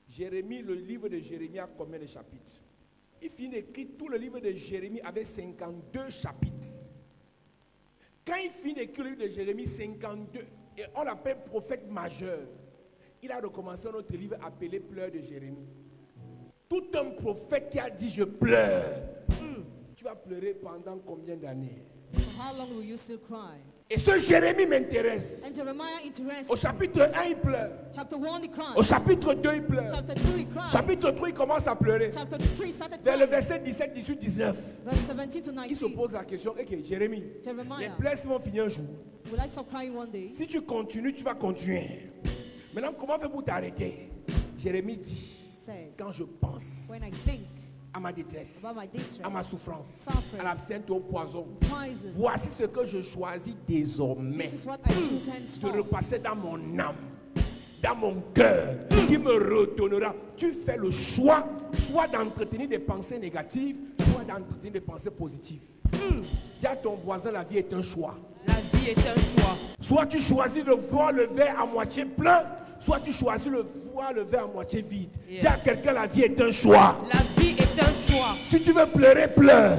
Jérémie, le livre de Jérémie a combien de chapitres? Il finit d'écrire tout le livre de Jérémie avec 52 chapitres. Quand il finit d'écrire le livre de Jérémie 52, et on l'appelle prophète majeur, il a recommencé un autre livre appelé Pleurs de Jérémie. Tout un prophète qui a dit je pleure. Tu vas pleurer pendant combien d'années? For how long will you still cry? Et ce Jérémie m'intéresse. And Jeremiah interests Au chapitre 1, il pleure. Chapter 1, he cries. Au chapitre 2, il pleure. Chapter 2, he cries. Chapitre 3, il commence à pleurer. Chapter 3 started Vers le crying. verset 17, 18, 19, Verse 17 to il se 19. pose la question, ok, Jérémie, les Jeremiah, pleurs vont finir un jour. will I stop crying one day? Si tu continues, tu vas continuer. Maintenant, comment faire pour t'arrêter? Jérémie dit, Said, quand je pense when I think à ma détresse, about my distress, à ma souffrance, suffering, à l'absinthe et au poison, poison, voici ce que je choisis désormais this is what I choose de henceforth. repasser dans mon âme, dans mon cœur, qui me redonnera. Tu fais le choix, soit d'entretenir des pensées négatives, soit d'entretenir des pensées positives. Dis à ton voisin, la vie est un choix. La vie est un choix. Soit tu choisis de voir le verre à moitié plein, soit tu choisis de voir le verre à moitié vide. Yes. Dis à quelqu'un, la vie est un choix. La vie est un choix. Si tu veux pleurer, pleure.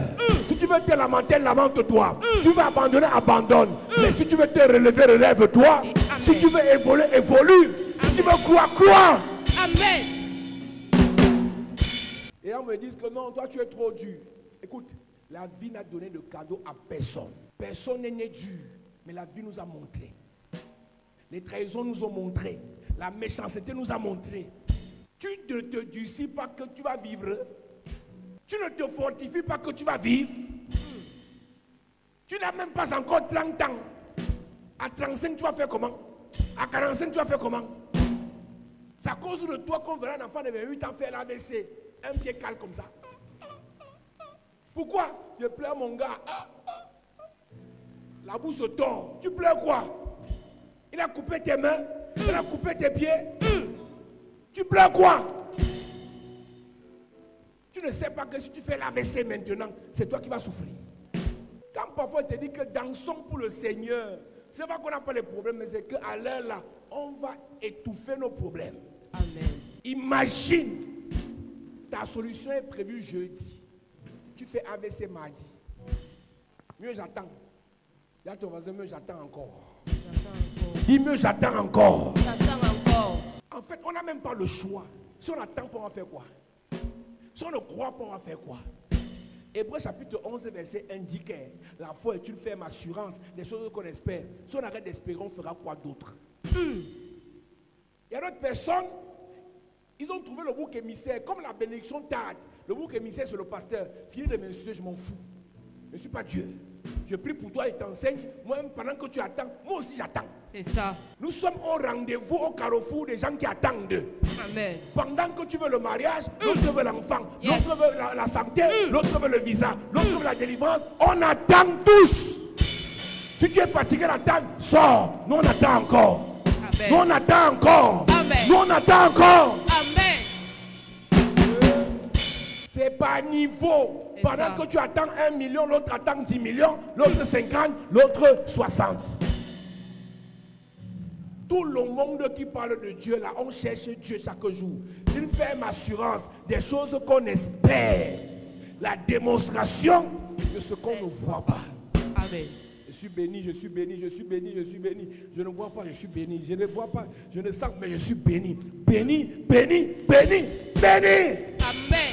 Si tu veux te lamenter, lamente-toi. Si tu veux abandonner, abandonne. Mais si tu veux te relever, relève-toi. Amen. Si tu veux évoluer, évolue. Si tu veux croire. Amen. Et on me dit que non, toi tu es trop dur. Écoute, la vie n'a donné de cadeau à personne. Personne n'est né dur. Mais la vie nous a montré. Les trahisons nous ont montré. La méchanceté nous a montré. Tu ne te durcis pas que tu vas vivre. Tu ne te fortifies pas que tu vas vivre. Tu n'as même pas encore 30 ans. À 35, tu vas faire comment? À 45, tu vas faire comment? C'est à cause de toi qu'on verra un enfant de 28 ans faire l'AVC. Un pied calme comme ça. Pourquoi? Je pleure mon gars. La bouche se tord. Tu pleures quoi? Il a coupé tes mains. Il a coupé tes pieds. Tu pleures quoi? Tu ne sais pas que si tu fais l'AVC maintenant, c'est toi qui vas souffrir. Quand parfois il te dit que dansons pour le Seigneur, c'est pas qu'on n'a pas les problèmes, mais c'est qu'à l'heure là, on va étouffer nos problèmes. Amen. Imagine, ta solution est prévue jeudi. Tu fais AVC mardi. Mieux j'attends. Là ton voisin, mieux j'attends encore. Dis mieux j'attends encore. J'attends encore. En fait, on n'a même pas le choix. Si on attend, on va faire quoi? Si on ne croit pas, on va faire quoi? Hébreux chapitre 11, verset 1 dit que la foi est une ferme assurance des choses qu'on espère. Si on arrête d'espérer, on fera quoi d'autre? Il y a d'autres personnes, ils ont trouvé le bouc émissaire. Comme la bénédiction tarde, le bouc émissaire c'est le pasteur. Fini de m'insulter, je m'en fous. Je ne suis pas Dieu. Je prie pour toi et t'enseigne. Moi-même, pendant que tu attends, moi aussi j'attends. C'est ça. Nous sommes au rendez-vous, au carrefour des gens qui attendent. Amen. Pendant que tu veux le mariage, l'autre veut l'enfant, Yes. l'autre veut la santé, l'autre veut le visa, l'autre veut la délivrance. On attend tous. Si tu es fatigué d'attendre, sors. Nous on attend encore. Amen. Nous on attend encore. Amen. Nous on attend encore. Amen. C'est par niveau. C'est Pendant ça. que tu attends 1 million, l'autre attend 10 millions, l'autre 50, l'autre 60. Tout le monde qui parle de Dieu, là, on cherche Dieu chaque jour. Une ferme assurance des choses qu'on espère. La démonstration de ce qu'on ne voit pas. Amen. Je suis béni, je suis béni, je suis béni, je suis béni. Je ne vois pas, je suis béni. Je ne vois pas, je ne sens, mais je suis béni. Béni, béni, béni, béni. Amen.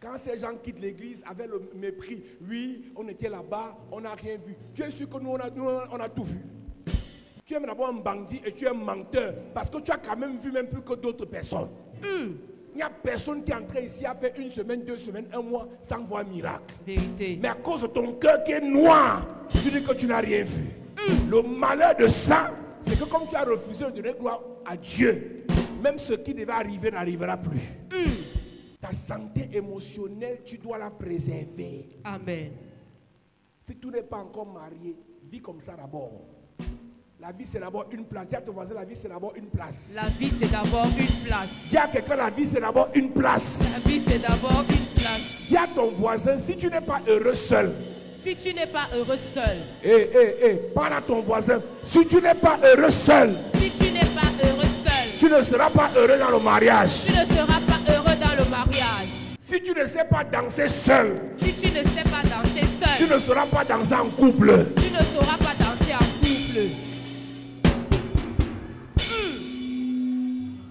Quand ces gens quittent l'église avec le mépris, oui, on était là-bas, on n'a rien vu. Tu es sûr que nous, on a tout vu. Tu es d'abord un bandit et tu es un menteur parce que tu as quand même vu même plus que d'autres personnes. Il n'y a personne qui est entré ici à faire 1 semaine, 2 semaines, 1 mois sans voir miracle. Vérité. Mais à cause de ton cœur qui est noir, tu dis que tu n'as rien vu. Le malheur de ça, c'est que comme tu as refusé de donner gloire à Dieu, même ce qui devait arriver n'arrivera plus. Ta santé émotionnelle, tu dois la préserver. Amen. Si tu n'es pas encore marié, vis comme ça d'abord. La vie, c'est d'abord une place. Dis à ton voisin, la vie, c'est d'abord une place. La vie, c'est d'abord une place. Dis à quelqu'un, la vie, c'est d'abord une place. La vie, c'est d'abord une place. Dis à ton voisin, si tu n'es pas heureux seul, Si tu n'es pas heureux seul, parle à ton voisin, si tu n'es pas heureux seul, si tu n'es pas heureux seul, tu ne seras pas heureux dans le mariage. tu ne seras pas heureux dans le mariage. Si tu ne sais pas danser seul, Si tu ne sais pas danser Tu ne sauras pas danser en couple. Tu ne sauras pas danser en couple.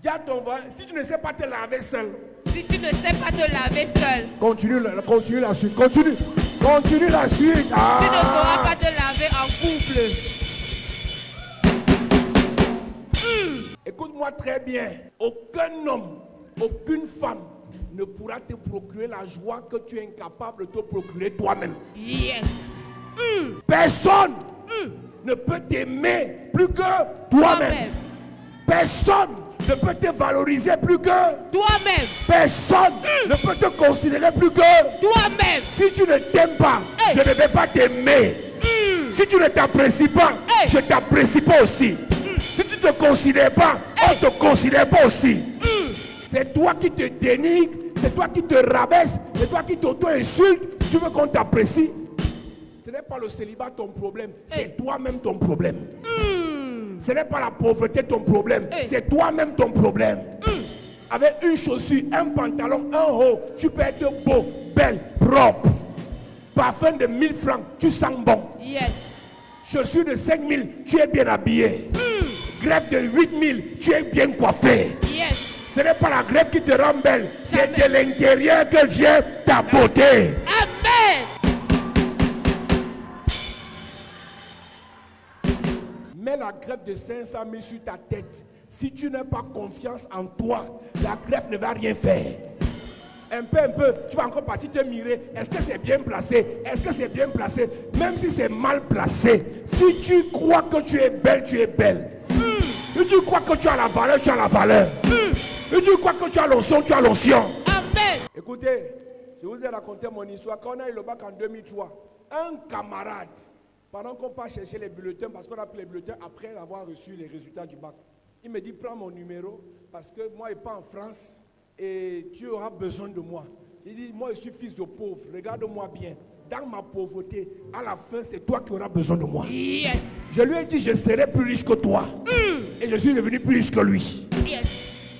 Dis à ton voisin, si tu ne sais pas te laver seul, Si tu ne sais pas te laver seul, continue la suite. Continue la suite. Ah. tu ne sauras pas te laver en couple. Écoute-moi très bien. Aucun homme, aucune femme ne pourra te procurer la joie que tu es incapable de te procurer toi-même. Yes. Personne ne peut t'aimer plus que toi-même. Personne ne peut te valoriser plus que Toi-même. personne ne peut te considérer plus que Toi-même. si tu ne t'aimes pas, Hey. je ne vais pas t'aimer. Si tu ne t'apprécies pas, Hey. je ne t'apprécie pas aussi. Si tu ne te considères pas, on ne te considère pas aussi. C'est toi qui te dénigres, c'est toi qui te rabaisse, c'est toi qui t'auto-insulte. Tu veux qu'on t'apprécie? Ce n'est pas le célibat ton problème, c'est Hey. toi-même ton problème. Ce n'est pas la pauvreté ton problème, Hey. c'est toi-même ton problème. Avec une chaussure, un pantalon, un haut, tu peux être beau, belle, propre. Parfum de 1000 francs, tu sens bon. Yes. Chaussures de 5000, tu es bien habillé. Greffe de 8000, tu es bien coiffé. Yes. Ce n'est pas la greffe qui te rend belle, c'est Amen. de l'intérieur que vient ta beauté. Amen. Mets la greffe de 500 000 sur ta tête. Si tu n'as pas confiance en toi, la greffe ne va rien faire. Un peu, tu vas encore partir te mirer. Est-ce que c'est bien placé? Est-ce que c'est bien placé? Même si c'est mal placé, si tu crois que tu es belle, tu es belle. Si tu crois que tu as la valeur, tu as la valeur. Si tu crois que tu as l'onction, tu as l'onction. Amen. Écoutez, je vous ai raconté mon histoire. Quand on a eu le bac en 2003, un camarade, pendant qu'on part chercher les bulletins, parce qu'on a pris les bulletins après avoir reçu les résultats du bac, il me dit, prends mon numéro, parce que moi, je ne suis pas en France, et tu auras besoin de moi. Il dit, moi, je suis fils de pauvre, regarde-moi bien. Dans ma pauvreté, à la fin, c'est toi qui auras besoin de moi. Yes. Je lui ai dit, je serai plus riche que toi. Et je suis devenu plus riche que lui. Yes.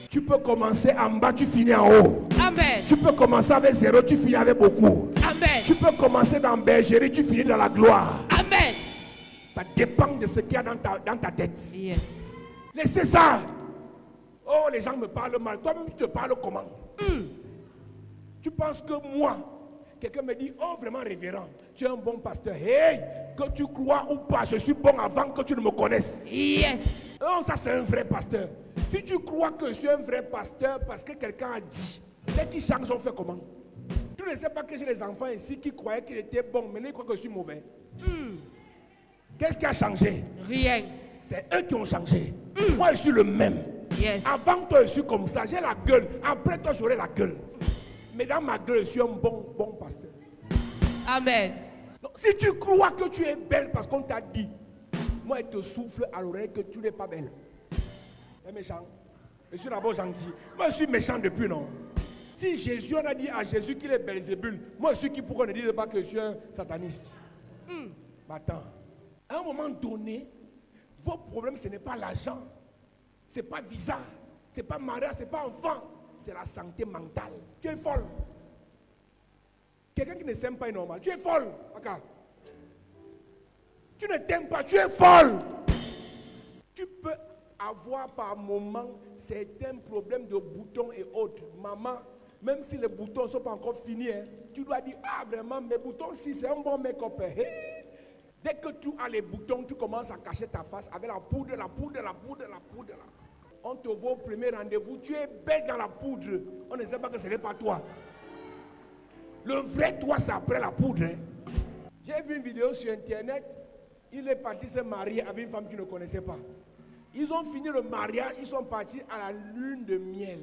Tu peux commencer en bas, tu finis en haut. Amen. Tu peux commencer avec zéro, tu finis avec beaucoup. Amen. Tu peux commencer dans bergerie, tu finis dans la gloire. Amen. Ça dépend de ce qu'il y a dans ta tête. Yes. Laissez ça. Oh, les gens me parlent mal. Toi-même, tu te parles comment? Tu penses que moi, quelqu'un me dit, oh, vraiment révérend, tu es un bon pasteur. Hey, que tu crois ou pas, je suis bon avant que tu ne me connaisses. Yes. Oh, ça c'est un vrai pasteur. Si tu crois que je suis un vrai pasteur parce que quelqu'un a dit, dès qu'il change, on fait comment? Tu ne sais pas que j'ai les enfants ici qui croyaient qu'il était bon, mais ils croient que je suis mauvais. Qu'est-ce qui a changé? Rien. C'est eux qui ont changé. Moi, je suis le même. Yes. Avant toi, je suis comme ça. J'ai la gueule. Après toi, j'aurai la gueule. Mais dans ma gueule, je suis un bon pasteur. Amen. Donc, si tu crois que tu es belle parce qu'on t'a dit, moi, il te souffle à l'oreille que tu n'es pas belle. Tu es méchant. Je suis d'abord gentil. Moi, je suis méchant depuis, non? Si Jésus, on a dit à Jésus qu'il est Belzébul, moi, je suis qui pourquoi ne dire pas que je suis un sataniste? Mais attends. À un moment donné, vos problèmes, ce n'est pas l'argent. Ce n'est pas visa. Ce n'est pas mariage. Ce n'est pas enfant. C'est la santé mentale. Tu es folle. Quelqu'un qui ne s'aime pas est normal. Tu es folle. Okay. Tu ne t'aimes pas. Tu es folle. Tu peux avoir par moment certains problèmes de boutons et autres. Maman, même si les boutons ne sont pas encore finis, hein, tu dois dire, ah vraiment, mes boutons, si c'est un bon make-up. Hey. Dès que tu as les boutons, tu commences à cacher ta face avec la poudre. On te voit au premier rendez-vous, tu es belle dans la poudre. On ne sait pas que ce n'est pas toi. Le vrai toi, c'est après la poudre. Hein. J'ai vu une vidéo sur Internet. Il est parti se marier avec une femme qu'il ne connaissait pas. Ils ont fini le mariage, ils sont partis à la lune de miel.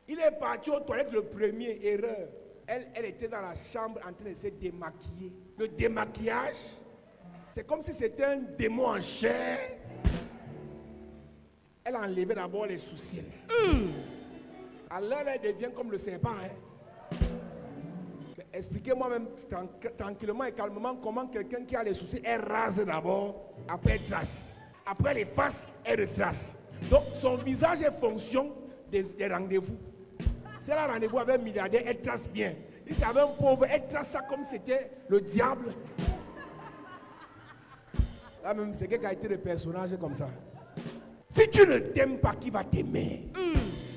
Il est parti aux toilettes le premier, erreur. Elle était dans la chambre en train de se démaquiller. Le démaquillage, c'est comme si c'était un démon en chair. Elle a enlevé d'abord les sourcils. Alors elle devient comme le serpent. Hein. Expliquez-moi même tranquillement et calmement comment quelqu'un qui a les sourcils, elle rase d'abord, après elle trace. Après elle efface, elle retrace. Donc son visage est fonction des rendez-vous. Si elle a rendez-vous avec un milliardaire, elle trace bien. Il savait un pauvre, elle trace ça comme c'était le diable. Ça même, c'est quelqu'un qui a été le personnage comme ça. Si tu ne t'aimes pas, qui va t'aimer?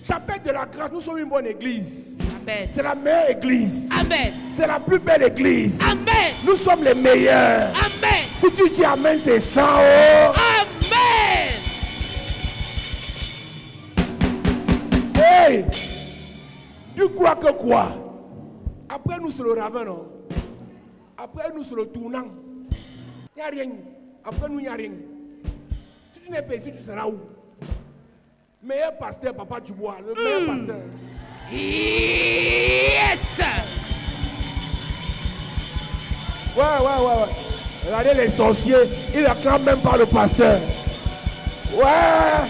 Chapelle de la grâce, nous sommes une bonne église. Amen. C'est la meilleure église. Amen. C'est la plus belle église. Amen. Nous sommes les meilleurs. Amen. Si tu dis amen, c'est ça. Oh. Amen. Hey! Tu crois que quoi? Après nous sur le ravin, non? Après nous sur le tournant. Il n'y a rien. Après nous, il n'y a rien. Si tu n'es pas ici, tu seras où? Meilleur pasteur, Papa Dubois, le meilleur pasteur. Yes. Ouais. Regardez les sorciers, ils n'acclament même pas le pasteur. Ouais.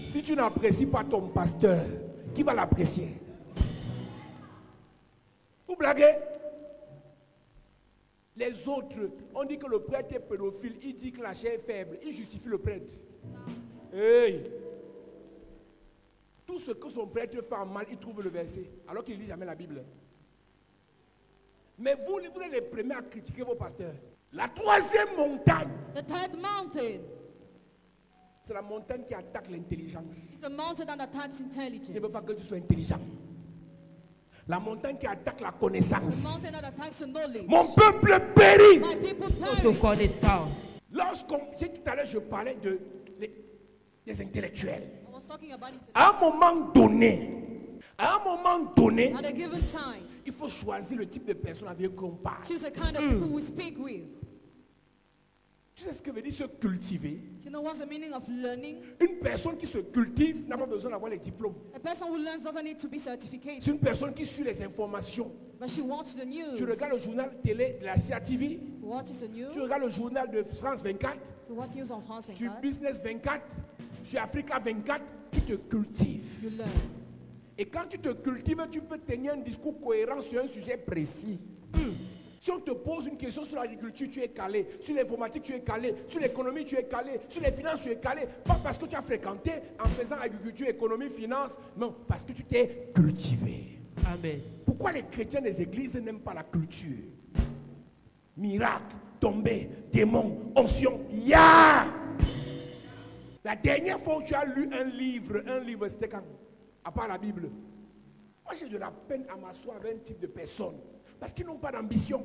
Si tu n'apprécies pas ton pasteur, qui va l'apprécier? Vous blaguez? Les autres, on dit que le prêtre est pédophile, il dit que la chair est faible, il justifie le prêtre. Hey! Tout ce que son prêtre fait en mal, il trouve le verset, alors qu'il ne lit jamais la Bible. Mais vous êtes les premiers à critiquer vos pasteurs. La troisième montagne, The third mountain c'est la montagne qui attaque l'intelligence. is the mountain that attacks Il ne veut intelligence. pas que tu sois intelligent. La montagne qui attaque la The connaissance. mountain that attacks the knowledge. Mon peuple périt. My people De perish. connaissance. Tout à l'heure, je parlais des intellectuels. I was talking about it. À un moment donné, At a given time, il faut choisir le type de personne avec qui on parle. choose the kind of people we speak with. Tu sais ce que veut dire se cultiver? You know what's the meaning of learning? Une personne qui se cultive n'a pas besoin d'avoir les diplômes. A person who learns doesn't need to be certificated, C'est une personne qui suit les informations. but she watches the news. Tu regardes le journal télé de la CATV, She watches the news. tu regardes le journal de France 24, She watches news on France sur 24. Business 24, sur Africa 24, tu te cultives. You learn. Et quand tu te cultives, tu peux tenir un discours cohérent sur un sujet précis. Si on te pose une question sur l'agriculture, tu es calé. Sur l'informatique, tu es calé. Sur l'économie, tu es calé. Sur les finances, tu es calé. Pas parce que tu as fréquenté en faisant agriculture, économie, finance. Non, parce que tu t'es cultivé. Amen. Pourquoi les chrétiens des églises n'aiment pas la culture? Miracle, tombée, démon, onction, ya! La dernière fois où tu as lu un livre, c'était quand? À part la Bible. Moi, j'ai de la peine à m'asseoir avec un type de personne. Parce qu'ils n'ont pas d'ambition.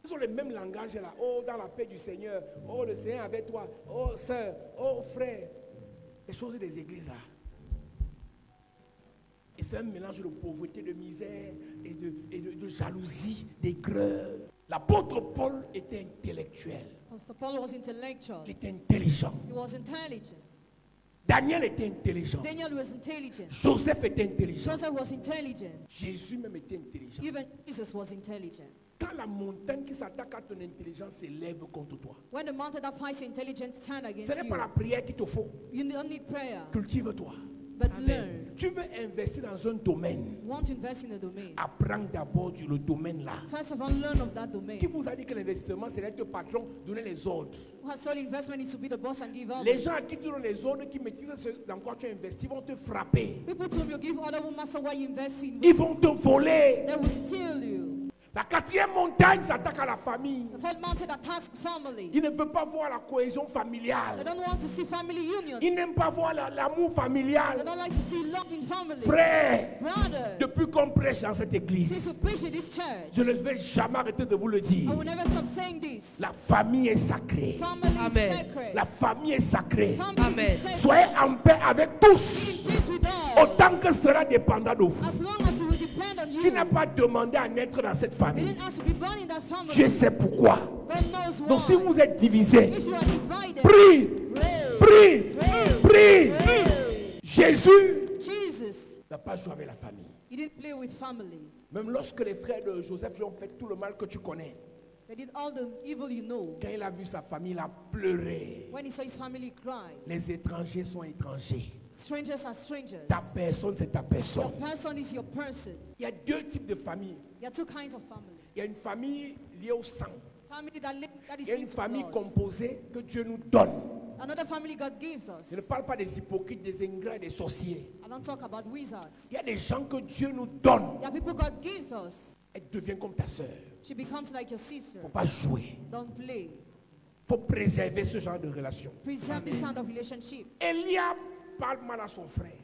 Ils ont le même langage là. Oh, dans la paix du Seigneur. Oh, le Seigneur avec toi. Oh, sœur. Oh, frère. Les choses des églises là. Et c'est un mélange de pauvreté, de misère et de jalousie, d'aigreur. L'apôtre Paul était intellectuel. Apostle Paul was intellectual. Il était intelligent. He was intelligent. Daniel était intelligent. Daniel was intelligent. Joseph était intelligent. Joseph was intelligent. Jésus même était intelligent. Even Jesus was intelligent. Quand la montagne qui s'attaque à ton intelligence s'élève contre toi, When the mountain that fights your intelligence turn ce against n'est pas la you, prière qu'il te faut. you don't need prayer, Cultive-toi. but Amen. learn. Tu veux investir dans un domaine. You want to invest in a domain. Apprends d'abord le domaine là. First of all, learn of that Qui domain. vous a dit que l'investissement c'est d'être patron, donner les ordres? Who has told you investment is to be the boss and give Les orders? gens à qui tu donnes les ordres, qui maîtrisent ce dans quoi tu investis, vont te frapper. People to whom you give order will master what you invest in. Ils vont te voler. They will steal you. La quatrième montagne s'attaque à la famille. The fourth mountain attacks family. Il ne veut pas voir la cohésion They familiale. don't want to see family union. Il n'aime pas voir l'amour They familial. don't like to see love in family. Frère, Brothers, depuis qu'on prêche dans cette since église, we preach in this church, je ne vais jamais arrêter de vous le I dire. will never stop saying this. La famille est sacrée. Family is Amen. sacred. La famille est sacrée. Family Amen. is sacred. Soyez en paix avec tous, Peace with all. autant que cela dépendra de vous. As long as it will depend on you. Tu n'as pas demandé à naître dans cette You famille. didn't ask to be born in that family. Dieu sait pourquoi. God knows why. Donc si vous êtes divisés, If you are divided, prie, pray. prie, prie. Pray. Jésus Jesus, n'a pas joué avec la famille. he didn't play with family. Même lorsque les frères de Joseph lui ont fait tout le mal que tu connais, They did all the evil you know. quand il a vu sa famille, il a pleuré. When he saw his family cry, Les étrangers sont étrangers. strangers are strangers. Ta personne, c'est ta Your personne. person is your person. Il y a deux types de familles. There are two kinds of family. Il y a une famille liée au sang. Family that is Il y a une linked to famille blood. composée que Dieu nous donne. Another family God gives Je ne us. parle pas des hypocrites, des ingrats, des sorciers. I don't talk about wizards. Il y a des gens que Dieu nous donne. There are people God gives us. Elle devient comme ta soeur. She becomes like your sister. Il ne faut pas jouer. Don't play. Il faut préserver ce genre de relation. Preserve this kind of relationship. Eliab parle mal à son frère.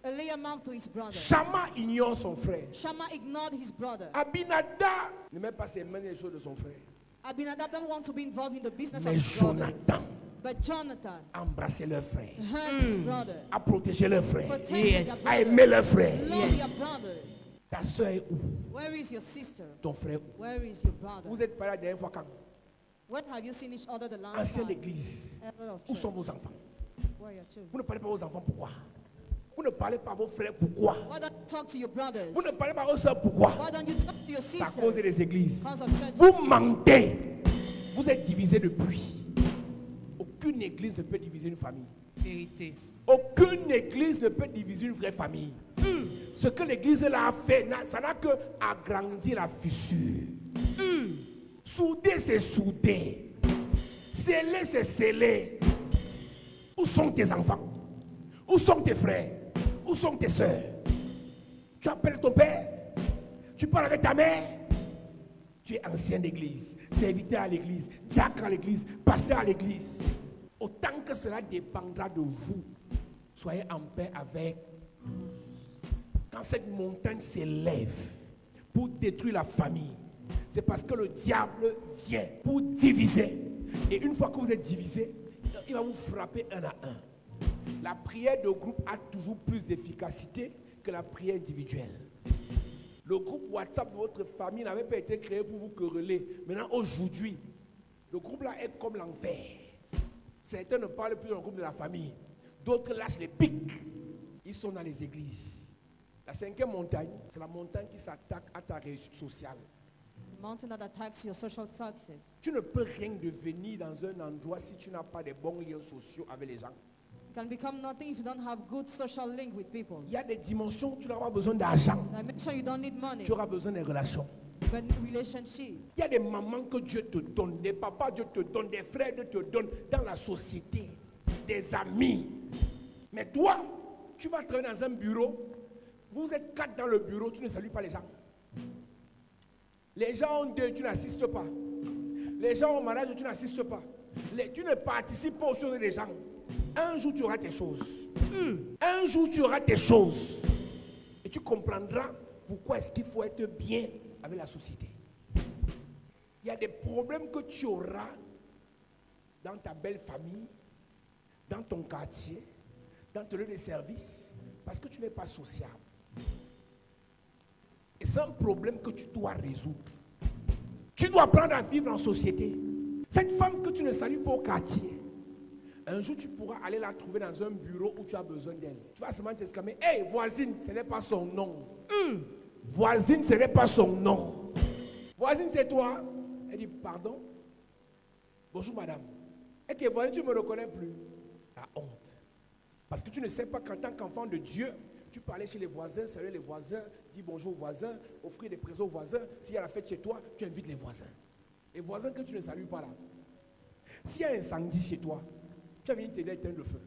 Eliab mouth to his brother. Shammah ignore son frère. Shammah ignored his brother. Abinadab ne met pas ses mains dans les choses de son frère. Abinadab don't want to be involved in the business of Mais his brothers. Jonathan But Jonathan a embrassé leur frère, hurt his brother. a protégé leur frère, Protected Yes. their a brother. aimé leur frère. Love your brother. Ta soeur est où? Where is your sister? Ton frère est où? Where is your brother? Vous êtes pas la dernière fois quand? When have you seen each other the last Ancienne time? église. Elder of Où church. sont vos enfants? Where are your children? Vous ne parlez pas aux enfants, pourquoi? Vous ne parlez pas à vos frères, pourquoi? Why don't you talk to your brothers? Vous ne parlez pas aux soeurs, pourquoi? Why don't you talk to your C'est à cause sisters? des églises. Because of churches. Vous mentez. Vous êtes divisés depuis. Aucune église ne peut diviser une famille. Vérité. Aucune église ne peut diviser une vraie famille. Ce que l'église là a fait, ça n'a que agrandi la fissure. Souder, c'est souder. Sceller, c'est sceller. Où sont tes enfants? Où sont tes frères? Où sont tes soeurs? Tu appelles ton père? Tu parles avec ta mère? Tu es ancien d'église, serviteur à l'église, diacre à l'église, pasteur à l'église. Autant que cela dépendra de vous, soyez en paix avec. Quand cette montagne s'élève pour détruire la famille, c'est parce que le diable vient pour diviser. Et une fois que vous êtes divisé, il va vous frapper un à un. La prière de groupe a toujours plus d'efficacité que la prière individuelle. Le groupe WhatsApp de votre famille n'avait pas été créé pour vous quereller. Maintenant, aujourd'hui, le groupe là est comme l'enfer. Certains ne parlent plus dans le groupe de la famille. D'autres lâchent les pics. Ils sont dans les églises. La cinquième montagne, c'est la montagne qui s'attaque à ta réussite sociale. Mountain that attacks your social success. Tu ne peux rien devenir dans un endroit si tu n'as pas de bons liens sociaux avec les gens. You can become nothing if you don't have good social link with people. Il y a des dimensions où tu n'auras pas besoin d'argent. Now make sure you don't need money, Tu auras besoin des relations. but relationship. Il y a des mamans que Dieu te donne, des papas Dieu te donne, des frères Dieu te donne dans la société, des amis. Mais toi, tu vas travailler dans un bureau, vous êtes 4 dans le bureau, tu ne salues pas les gens. Les gens ont 2, tu n'assistes pas. Les gens ont mariage, tu n'assistes pas. Tu ne participes pas aux choses des gens. Un jour, tu auras tes choses. Un jour, tu auras tes choses. Et tu comprendras pourquoi est-ce qu'il faut être bien avec la société. Il y a des problèmes que tu auras dans ta belle famille, dans ton quartier, dans ton lieu de service, parce que tu n'es pas sociable. Et c'est un problème que tu dois résoudre. Tu dois apprendre à vivre en société. Cette femme que tu ne salues pas au quartier, un jour tu pourras aller la trouver dans un bureau où tu as besoin d'elle. Tu vas seulement t'exclamer, hey, voisine, ce n'est pas son nom. Voisine, ce n'est pas son nom. Voisine, c'est toi. Elle dit, pardon. Bonjour madame. Et que voisine, tu ne me reconnais plus. La honte. Parce que tu ne sais pas qu'en tant qu'enfant de Dieu, tu peux aller chez les voisins, saluer les voisins, dire bonjour aux voisins, offrir des présents aux voisins. S'il y a la fête chez toi, tu invites les voisins. Les voisins que tu ne salues pas là. S'il y a un incendie chez toi, tu vas venir t'aider à éteindre le feu.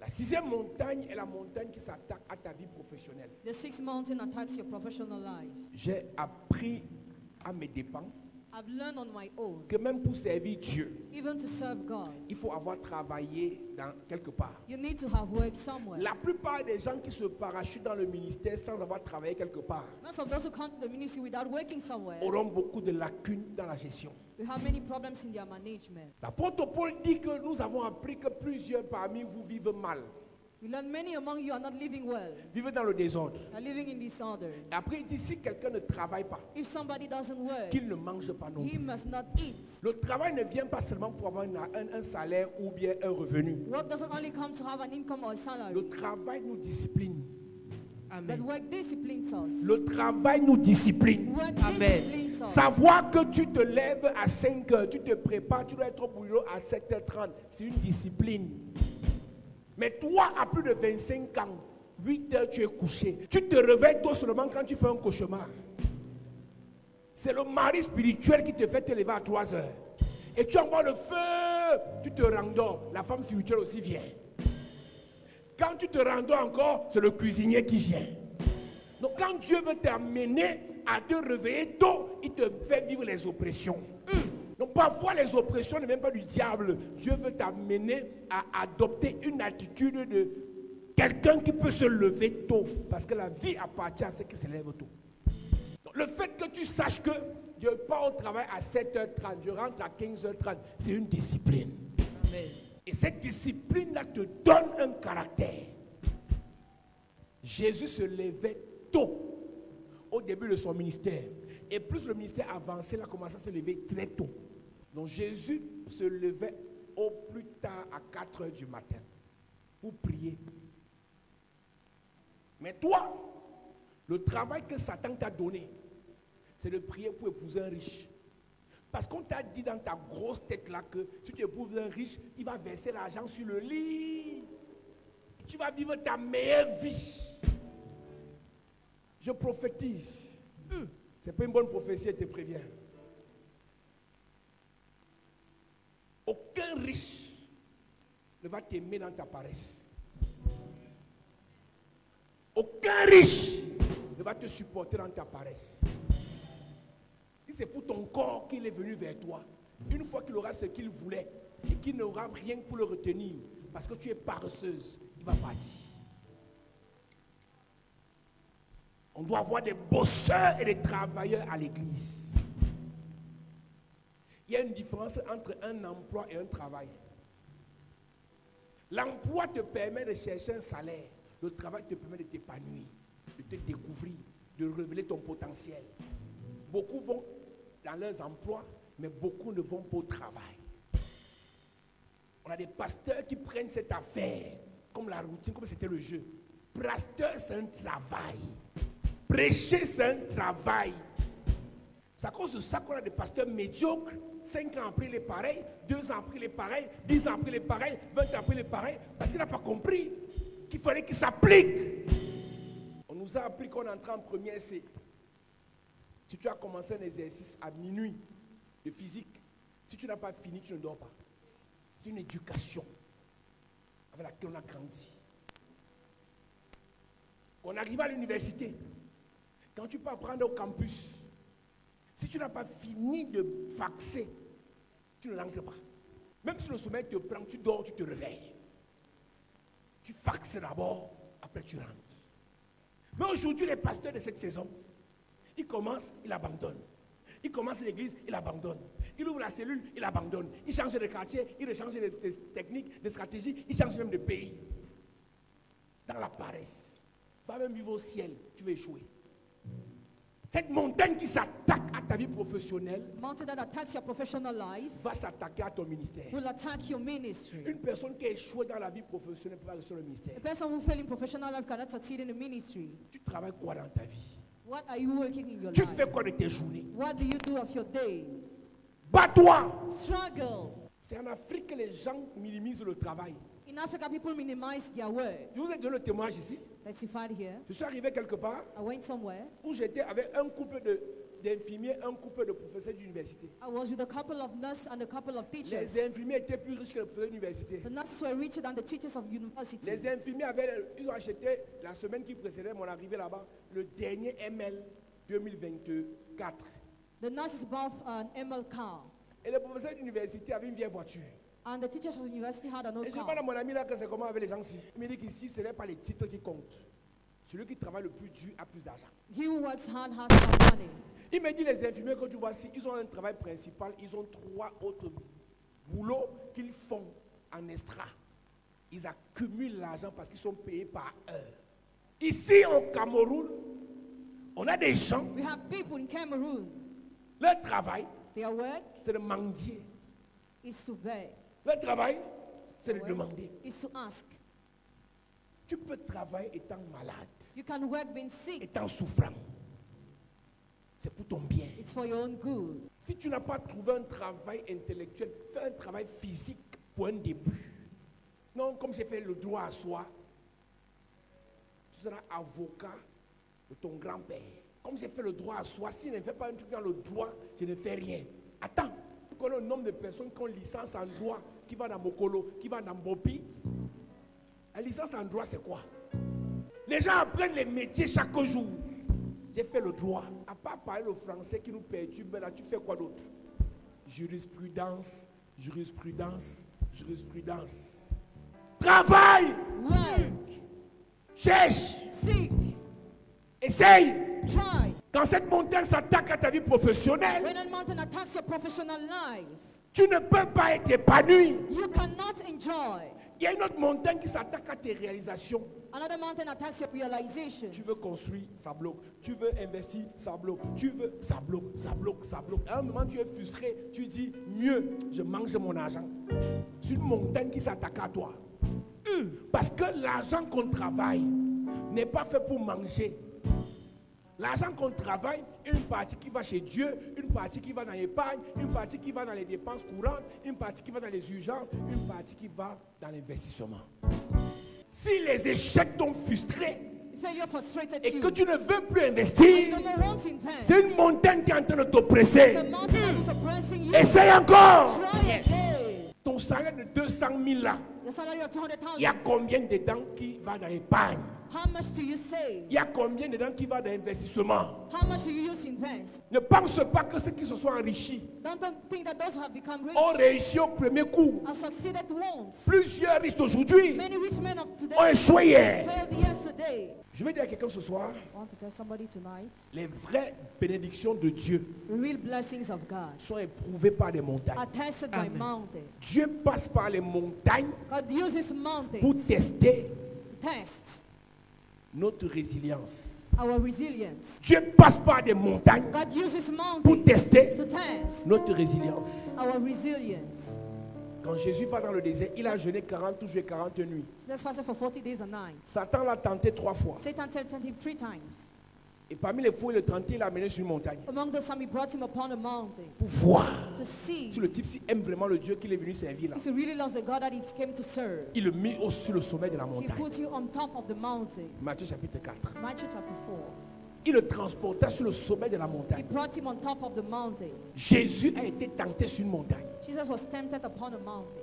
La 6e montagne est la montagne qui s'attaque à ta vie professionnelle. The 6th mountain attacks your professional life. J'ai appris à mes dépens I've learned on my own, que même pour servir Dieu, even to serve God, il faut avoir travaillé dans quelque part. you need to have worked somewhere. La plupart des gens qui se parachutent dans le ministère sans avoir travaillé quelque part Most of those who come to the ministry without working somewhere, auront beaucoup de lacunes dans la gestion. we have many problems in their management. L'apôtre Paul dit que nous avons appris que plusieurs parmi vous vivent mal, We learn many among you are not living well, vivent dans le désordre. are living in disorder. Et après, il dit si quelqu'un ne travaille pas, If somebody doesn't work, qu'il ne mange pas non he plus. must not eat. Le travail ne vient pas seulement pour avoir un salaire ou bien un revenu. Work doesn't only come to have an income or a salary, Le travail nous discipline. but Amen. work disciplines us. Le travail nous discipline. Work Amen. disciplines us. Savoir que tu te lèves à 5 heures, tu te prépares, tu dois être au boulot à 7h30, c'est une discipline. Mais toi, à plus de 25 ans, 8 heures, tu es couché. Tu te réveilles tôt seulement quand tu fais un cauchemar. C'est le mari spirituel qui te fait te lever à 3 heures. Et tu envoies le feu que tu te rendors, la femme spirituelle aussi vient. Quand tu te rendors encore, c'est le cuisinier qui vient. Donc quand Dieu veut t'amener à te réveiller tôt, il te fait vivre les oppressions. Donc parfois les oppressions ne viennent pas du diable. Dieu veut t'amener à adopter une attitude de quelqu'un qui peut se lever tôt. Parce que la vie appartient à ceux qui se lèvent tôt. Donc, le fait que tu saches que je pars au travail à 7h30, je rentre à 15h30, c'est une discipline. Amen. Et cette discipline-là te donne un caractère. Jésus se levait tôt au début de son ministère. Et plus le ministère avançait, il a commencé à se lever très tôt. Donc Jésus se levait au plus tard à 4h du matin pour prier. Mais toi, le travail que Satan t'a donné, c'est de prier pour épouser un riche. Parce qu'on t'a dit dans ta grosse tête là que si tu épouses un riche, il va verser l'argent sur le lit. Tu vas vivre ta meilleure vie. Je prophétise. Ce n'est pas une bonne prophétie, elle te prévient. Aucun riche ne va t'aimer dans ta paresse. Aucun riche ne va te supporter dans ta paresse. Si c'est pour ton corps qu'il est venu vers toi, une fois qu'il aura ce qu'il voulait et qu'il n'aura rien pour le retenir, parce que tu es paresseuse, il va partir. On doit avoir des bosseurs et des travailleurs à l'église. Il y a une différence entre un emploi et un travail. L'emploi te permet de chercher un salaire. Le travail te permet de t'épanouir, de te découvrir, de révéler ton potentiel. Beaucoup vont dans leurs emplois, mais beaucoup ne vont pas au travail. On a des pasteurs qui prennent cette affaire comme la routine, comme c'était le jeu. Pasteur, c'est un travail. Prêcher, c'est un travail. C'est à cause de ça qu'on a des pasteurs médiocres. 5 ans après, il est pareil. 2 ans après, il est pareil. 10 ans après, il est pareil. 20 ans après, il est pareil. Parce qu'il n'a pas compris qu'il fallait qu'il s'applique. On nous a appris qu'on entrait en première C. Si tu as commencé un exercice à minuit de physique, si tu n'as pas fini, tu ne dors pas. C'est une éducation avec laquelle on a grandi. On arrive à l'université. Quand tu peux apprendre au campus, si tu n'as pas fini de faxer, tu ne rentres pas. Même si le sommeil te prend, tu dors, tu te réveilles. Tu faxes d'abord, après tu rentres. Mais aujourd'hui, les pasteurs de cette saison, ils commencent, ils abandonnent. Ils commencent l'église, ils abandonnent. Ils ouvrent la cellule, ils abandonnent. Ils changent de quartier, ils changent de techniques, de stratégies, ils changent même de pays. Dans la paresse. Va même vivre au ciel, tu vas échouer. Cette montagne qui s'attaque à ta vie professionnelle Mountain that attacks your professional life va s'attaquer à ton ministère. will attack your ministry. Une personne qui a échoué dans la vie professionnelle peut pas rester sur le ministère. A person who fails in professional life cannot succeed in the ministry. Tu travailles quoi dans ta vie? What are you working in your Tu life? fais quoi de tes journées? What do you do of your days? Bats-toi! Struggle. C'est en Afrique que les gens minimisent le travail. In Africa, people minimize their work. Je vous ai donné le témoignage ici. Testified here. Je suis arrivé quelque part I went somewhere. où j'étais avec un couple d'infirmiers, un couple de professeurs d'université. I was with a couple of nurses and a couple of teachers. Les infirmiers étaient plus riches que les professeurs d'université. The nurses were richer than the teachers of university. Les infirmiers ils ont acheté la semaine qui précédait mon arrivée là-bas le dernier ML 2024. The nurses bought an ML car. Et les professeurs d'université avaient une vieille voiture. And the teachers of the university had an Et old je demande à car. mon ami là que c'est comment avec les gens ici. Il me dit qu'ici, ce n'est pas les titres qui comptent. Celui qui travaille le plus dur a plus d'argent. He who works hard has more money. Il me dit les infirmiers que tu vois ici, ils ont un travail principal, ils ont 3 autres boulots qu'ils font en extra. Ils accumulent l'argent parce qu'ils sont payés par heure. Ici au Cameroun, on a des gens, We have people in Cameroon. leur travail, Their work c'est de mendier. is to beg. Leur travail, c'est de Their work demander. is to ask. Tu peux travailler étant malade, You can work being sick. étant souffrant. C'est pour ton bien. It's for your own good. Si tu n'as pas trouvé un travail intellectuel, fais un travail physique pour un début. Non, comme j'ai fait le droit à soi, tu seras avocat de ton grand-père. Comme j'ai fait le droit à soi, si je ne fais pas un truc dans le droit, je ne fais rien. Attends, connais un nombre de personnes qui ont licence en droit, qui va dans Mokolo, qui va dans Bopi. La licence en droit, c'est quoi? Les gens apprennent les métiers chaque jour. J'ai fait le droit. À part parler le français qui nous perturbe, là, tu fais quoi d'autre? Jurisprudence, jurisprudence, jurisprudence. Travaille! Work. Cherche! Seek. Essaye! Try. Quand cette montagne s'attaque à ta vie professionnelle, When a mountain attacks your professional life, tu ne peux pas être épanoui. you cannot enjoy. Il y a une autre montagne qui s'attaque à tes réalisations. Another mountain attacks your realizations. Tu veux construire, ça bloque. Tu veux investir, ça bloque. Tu veux, ça bloque, ça bloque, ça bloque. À un moment, tu es frustré. Tu dis, mieux, je mange mon argent. C'est une montagne qui s'attaque à toi. Parce que l'argent qu'on travaille n'est pas fait pour manger. L'argent qu'on travaille, une partie qui va chez Dieu, une partie qui va dans l'épargne, une partie qui va dans les dépenses courantes, une partie qui va dans les urgences, une partie qui va dans l'investissement. Si les échecs t'ont frustré Failure frustrated et you. que tu ne veux plus You investir, no more want to invest. c'est une montagne qui est en train de It's a t'oppresser. mountain that is oppressing you. Essaye encore. Try again. Ton salaire de 200 000 là, Your salary of 200,000. il y a combien dedans qui va dans l'épargne? How much do you save? Il y a combien dedans qui va dans l'investissement? How much do you use to invest? Ne pense pas que ceux qui se sont enrichis Don't think that those who have become rich ont réussi au premier coup. have succeeded once. Plusieurs riches d'aujourd'hui Many rich men of today ont échoué hier. failed yesterday. Je vais dire à quelqu'un ce soir, I want to tell somebody tonight, les vraies bénédictions de Dieu the real blessings of God sont éprouvées par des montagnes. are tested by Amen. mountains. Dieu passe par les montagnes God uses pour mountains tester to test notre résilience. our resilience. Dieu passe par des montagnes God uses pour mountains tester to test notre résilience. our resilience. Quand Jésus va dans le désert, il a jeûné 40 jours et 40 nuits. Jesus fasted for 40 days and nights. Satan l'a tenté 3 fois. Satan tempted him 3 times. Et parmi les fous et le tenté, il l'a amené sur une montagne Among the some, he brought him upon a mountain pour voir to see si le type aime vraiment le Dieu qu'il est venu servir là. if he really loves the God that he came to serve. Il le mit sur le sommet de la He montagne. put you on top of the mountain. Matthieu chapitre 4. Matthew chapter 4. Il le transporta sur le sommet de la He montagne. brought him on top of the mountain. Jésus a été tenté sur une montagne. Jesus was tempted upon a mountain.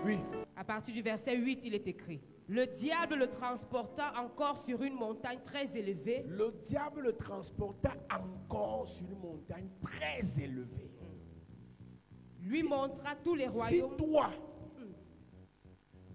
Oui. À partir du verset 8, il est écrit: le diable le transporta encore sur une montagne très élevée. Le diable le transporta encore sur une montagne très élevée. Lui montra tous les Si royaumes. toi,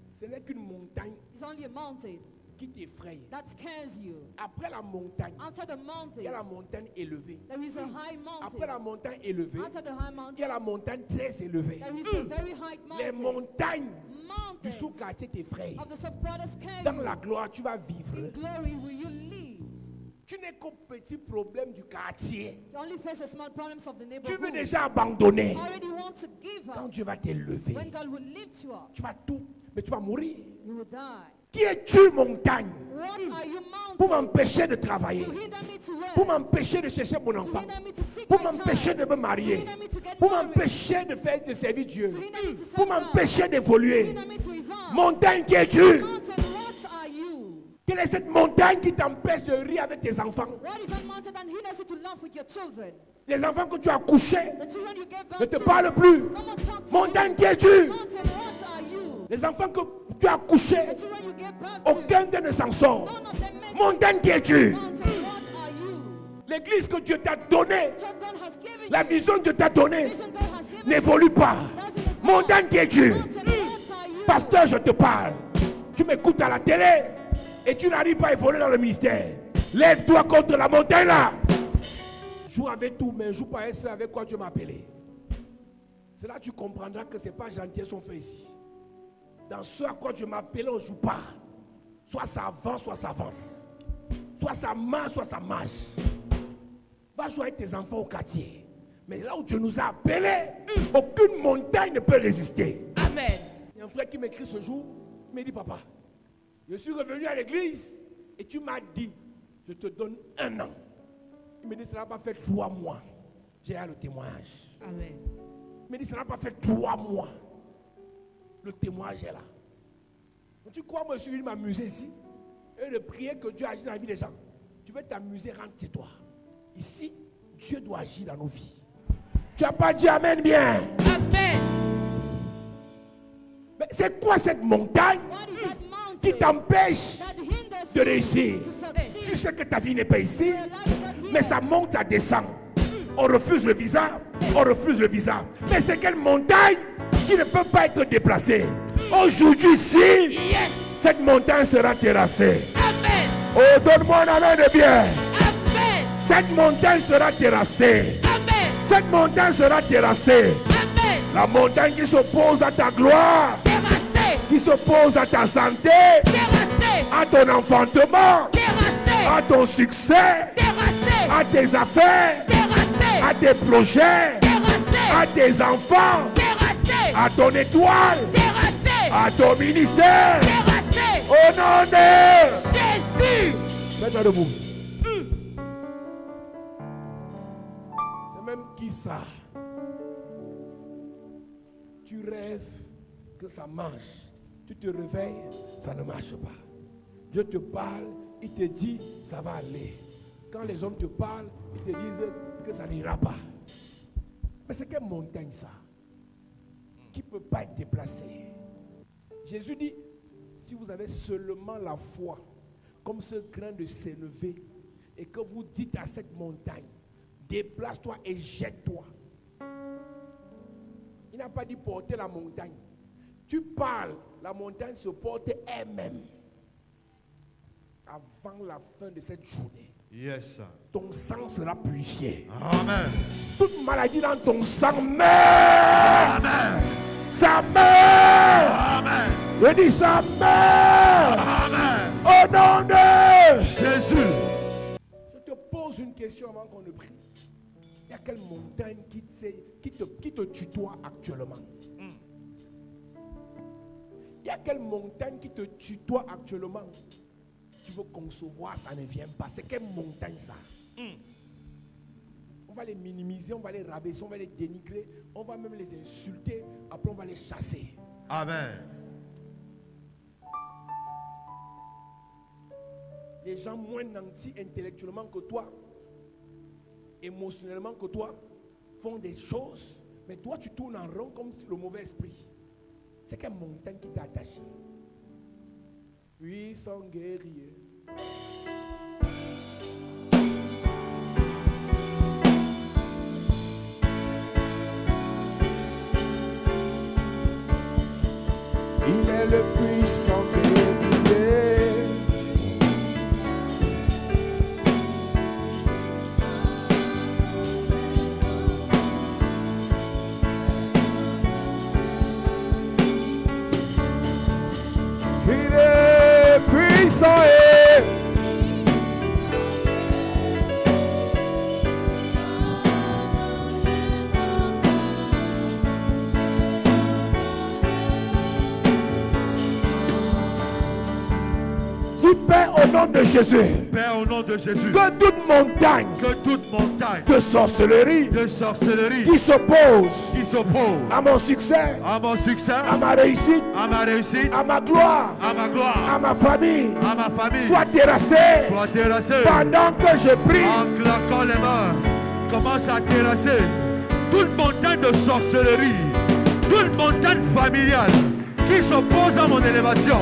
ce n'est qu'une montagne It's only a mountain qui t'effraie. that scares you. Après la montagne, After the il y a mountain, la montagne élevée. there is a high Après la mountain. montagne élevée, After the high il y a mountain, la montagne très élevée. there is a very high Les mountain. montagnes du Mountains sous-quartier t'effraient. of the subquarter scare Dans you. la gloire, tu vas In vivre. glory will you live. Tu n'es qu'au petit problème du quartier. You only face the small problems of the Tu veux neighborhood. déjà abandonner. You already want to give Quand up. Dieu va t'élever, When God will lift you up, tu vas tout, mais tu vas mourir. you will die. Qui es-tu, montagne, What are you pour mountain? m'empêcher de travailler, To hinder me to pour work. m'empêcher de chercher mon To enfant, hinder me to seek pour my m'empêcher child. de me marier, To hinder me to get pour married. m'empêcher de servir Dieu, To hinder me to pour serve God. m'empêcher To d'évoluer. hinder me to evolve. Montagne, qui es-tu? Mountain, what are you? Quelle est cette montagne qui t'empêche de rire avec tes enfants? What is that mountain that hinders you to laugh with your children? Les enfants que tu as couchés The children you gave ne birth te to. parlent plus. Come on, talk to Montagne, me. qui es-tu? Mountain, what are you? Les enfants que tu as couchés, The children you gave birth to. aucun d'eux ne s'en sort. None of them make it. Montagne, qui es-tu? Mountain, what are you? L'église que Dieu t'a donnée, Church God has given la you. vision que Dieu t'a donnée, Vision God has given you. n'évolue pas. Doesn't evolve. Montagne, qui es-tu? Mountain, what are you? Pasteur, je te parle. Tu m'écoutes à la télé et tu n'arrives pas à évoluer dans le ministère. Lève-toi contre la montagne là. Joue avec tout, mais joue pas avec quoi Dieu m'a appelé. C'est là que tu comprendras que ce n'est pas gentil son fait ici. Dans ce à quoi Dieu m'a appelé, on ne joue pas. Soit ça avance, soit ça avance. Soit ça marche, soit ça marche. Va jouer avec tes enfants au quartier. Mais là où Dieu nous a appelés, aucune montagne ne peut résister. Amen. Il y a un frère qui m'écrit ce jour, il me dit, papa, je suis revenu à l'église et tu m'as dit, je te donne 1 an. Il me dit, ça n'a pas fait 3 mois. J'ai le témoignage. Amen. Il me dit, ça n'a pas fait 3 mois. Le témoignage est là. Donc, tu crois, moi, je suis venu m'amuser ici et de prier que Dieu agisse dans la vie des gens. Tu veux t'amuser, rentre chez toi. Ici, Dieu doit agir dans nos vies. Tu n'as pas dit Amen bien. Amen. Mais c'est quoi cette montagne What is that mountain qui t'empêche that hinders de you réussir? to succeed? Tu sais que ta vie n'est pas ici, Your life is not here. mais ça monte, ça descend. On refuse le visa, on refuse le visa. Mais c'est quelle montagne qui ne peut pas être déplacée? Aujourd'hui, si cette montagne sera terrassée. Amen. Oh, donne-moi un amen de bien. Amen. Cette montagne sera terrassée. Amen. Cette montagne sera terrassée. Amen. La montagne qui s'oppose à ta gloire, Terrassé. qui s'oppose à ta santé, Terrassé. à ton enfantement, Terrassé. à ton succès, Terrassé. à tes affaires, Terrassé. à tes projets, Terrassé. à tes enfants, Terrassé. à ton étoile, Terrassé. à ton ministère. Terrassé. Au nom de Jésus. Mets-toi debout. C'est même qui ça? Tu rêves que ça marche. Tu te réveilles, ça ne marche pas. Dieu te parle, il te dit, ça va aller. Quand les hommes te parlent, ils te disent que ça n'ira pas. Mais c'est quelle montagne ça? Qui ne peut pas être déplacée. Jésus dit, si vous avez seulement la foi, comme ce grain de s'élever, et que vous dites à cette montagne, déplace-toi et jette-toi. Il n'a pas dit porter la montagne. Tu parles, la montagne se porte elle-même. Avant la fin de cette journée, Yes. ton sang sera purifié. Amen. Toute maladie dans ton sang meurt. Amen. Ça meurt. Amen. Je dis ça meurt. Amen. Au nom de Jésus. Je te pose une question avant qu'on ne prie. Il y a quelle montagne qui te tutoie actuellement? Il y a quelle montagne qui te tutoie actuellement? Tu veux concevoir, ça ne vient pas. C'est quelle montagne ça? On va les minimiser, on va les rabaisser, on va les dénigrer, on va même les insulter, après on va les chasser. Amen. Les gens moins nantis intellectuellement que toi, émotionnellement que toi, font des choses, mais toi tu tournes en rond comme le mauvais esprit. C'est quelle montagne qui t'a attaché? Oui, sans guerrier. Il est le puissant guerrier. Il est puissant et dis Père au nom de Jésus, Père, au nom de Jésus, que toute montagne que toute montagne de sorcellerie de sorcellerie qui s'oppose qui s'oppose à mon succès, à mon succès, à ma réussite, à ma réussite, à ma gloire, à ma gloire, à ma famille, à ma famille, soit terrassée soit terrassée. pendant que je prie. En claquant les mains, commence à terrasser toute montagne de sorcellerie, toute montagne familiale qui s'oppose à mon élévation,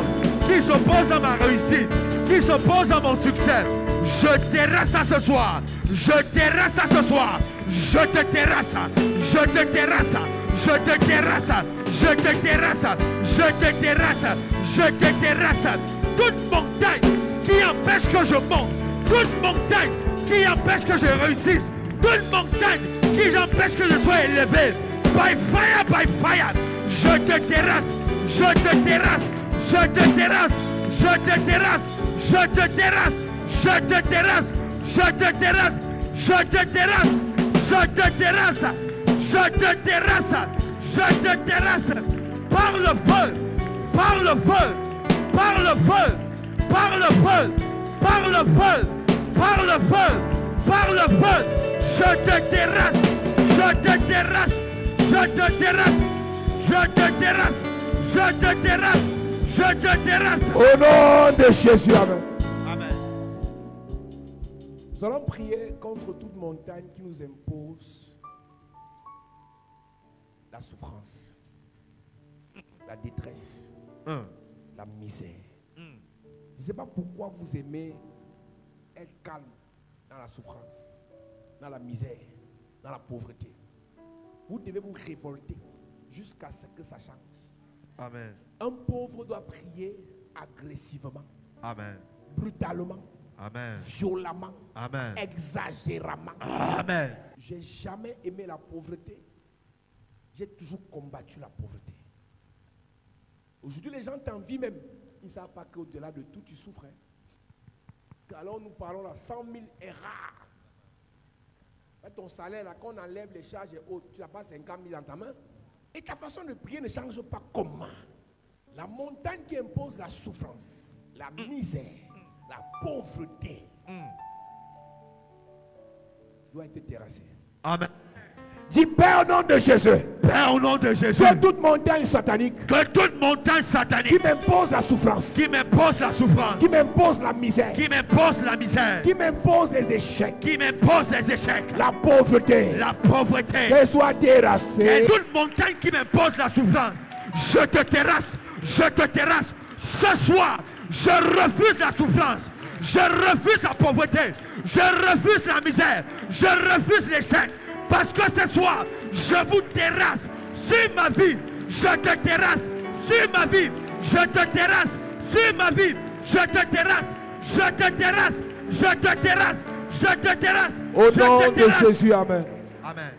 qui s'oppose à ma réussite, qui s'oppose à mon succès. Je terrasse ça ce soir. Je terrasse ça ce soir. Je te terrasse. Je te terrasse. Je te terrasse. Je te terrasse. Je te terrasse. Je te terrasse. Toute montagne qui empêche que je monte, toute montagne qui empêche que je réussisse, toute montagne qui empêche que je sois élevé, by fire, by fire, je te terrasse, je te terrasse, je te terrasse, je te terrasse, je te terrasse, je te terrasse, je te terrasse, je te terrasse, je te terrasse, je te terrasse, je te terrasse, par le feu, par le feu, par le feu, par le feu, par le feu, par le feu, par le feu, je te terrasse, je te terrasse, je te terrasse, je te terrasse, je te terrasse, je te terrasse. Au nom de Jésus, amen. Amen. Nous allons prier contre toute montagne qui nous impose la souffrance, la détresse, la misère. Je ne sais pas pourquoi vous aimez être calme dans la souffrance, dans la misère, dans la pauvreté. Vous devez vous révolter jusqu'à ce que ça change. Amen. Un pauvre doit prier agressivement, Amen. brutalement, Amen. violemment, Amen. exagérément. Amen. J'ai jamais aimé la pauvreté. J'ai toujours combattu la pauvreté. Aujourd'hui, les gens t'envient même. Ils ne savent pas qu'au-delà de tout, tu souffres. Alors nous parlons là, 100 000 est rare. Ton salaire, là, quand on enlève les charges et autres, tu n'as pas 50 000 dans ta main. Et ta façon de prier ne change pas. Comment? La montagne qui impose la souffrance, la misère, la pauvreté doit être terrassée. Amen. Dis Père au nom de Jésus. Père, au nom de Jésus. Que toute montagne satanique Que toute montagne satanique qui m'impose la souffrance, qui m'impose la souffrance, qui m'impose la misère, qui m'impose la misère, qui m'impose les échecs, qui m'impose les échecs, la pauvreté, la pauvreté, qu'elle soit terrassée. et toute montagne qui m'impose la souffrance, je te terrasse ce soir. Je refuse la souffrance, je refuse la pauvreté, je refuse la misère, je refuse l'échec. Parce que ce soir, je vous terrasse sur ma vie, je te terrasse sur ma vie, je te terrasse sur ma vie, je te terrasse, je te terrasse, je te terrasse, je te terrasse. Au nom de Jésus, amen. Amen.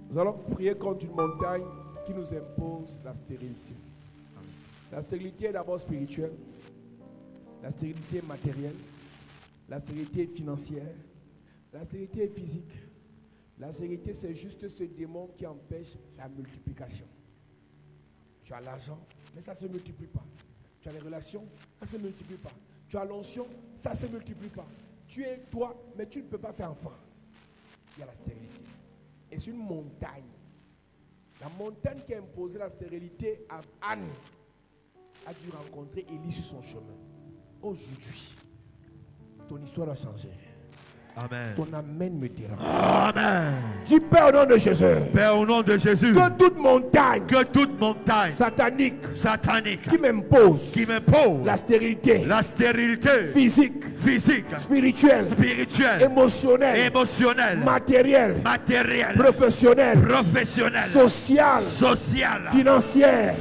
Nous allons prier contre une montagne qui nous impose la stérilité. La stérilité est d'abord spirituelle, la stérilité matérielle, la stérilité financière, la stérilité physique. La stérilité, c'est juste ce démon qui empêche la multiplication. Tu as l'argent, mais ça ne se multiplie pas. Tu as les relations, ça ne se multiplie pas. Tu as l'onction, ça ne se multiplie pas. Tu es toi, mais tu ne peux pas faire enfant. Il y a la stérilité. Et c'est une montagne. La montagne qui a imposé la stérilité à Anne a dû rencontrer Élie sur son chemin. Aujourd'hui, ton histoire a changé. Amen. Ton amen me dérange. Amen. Dis Père au nom de Jésus. Père, au nom de Jésus, Que toute montagne satanique qui m'impose la stérilité physique, spirituelle, émotionnelle, matérielle, professionnelle, sociale, financière.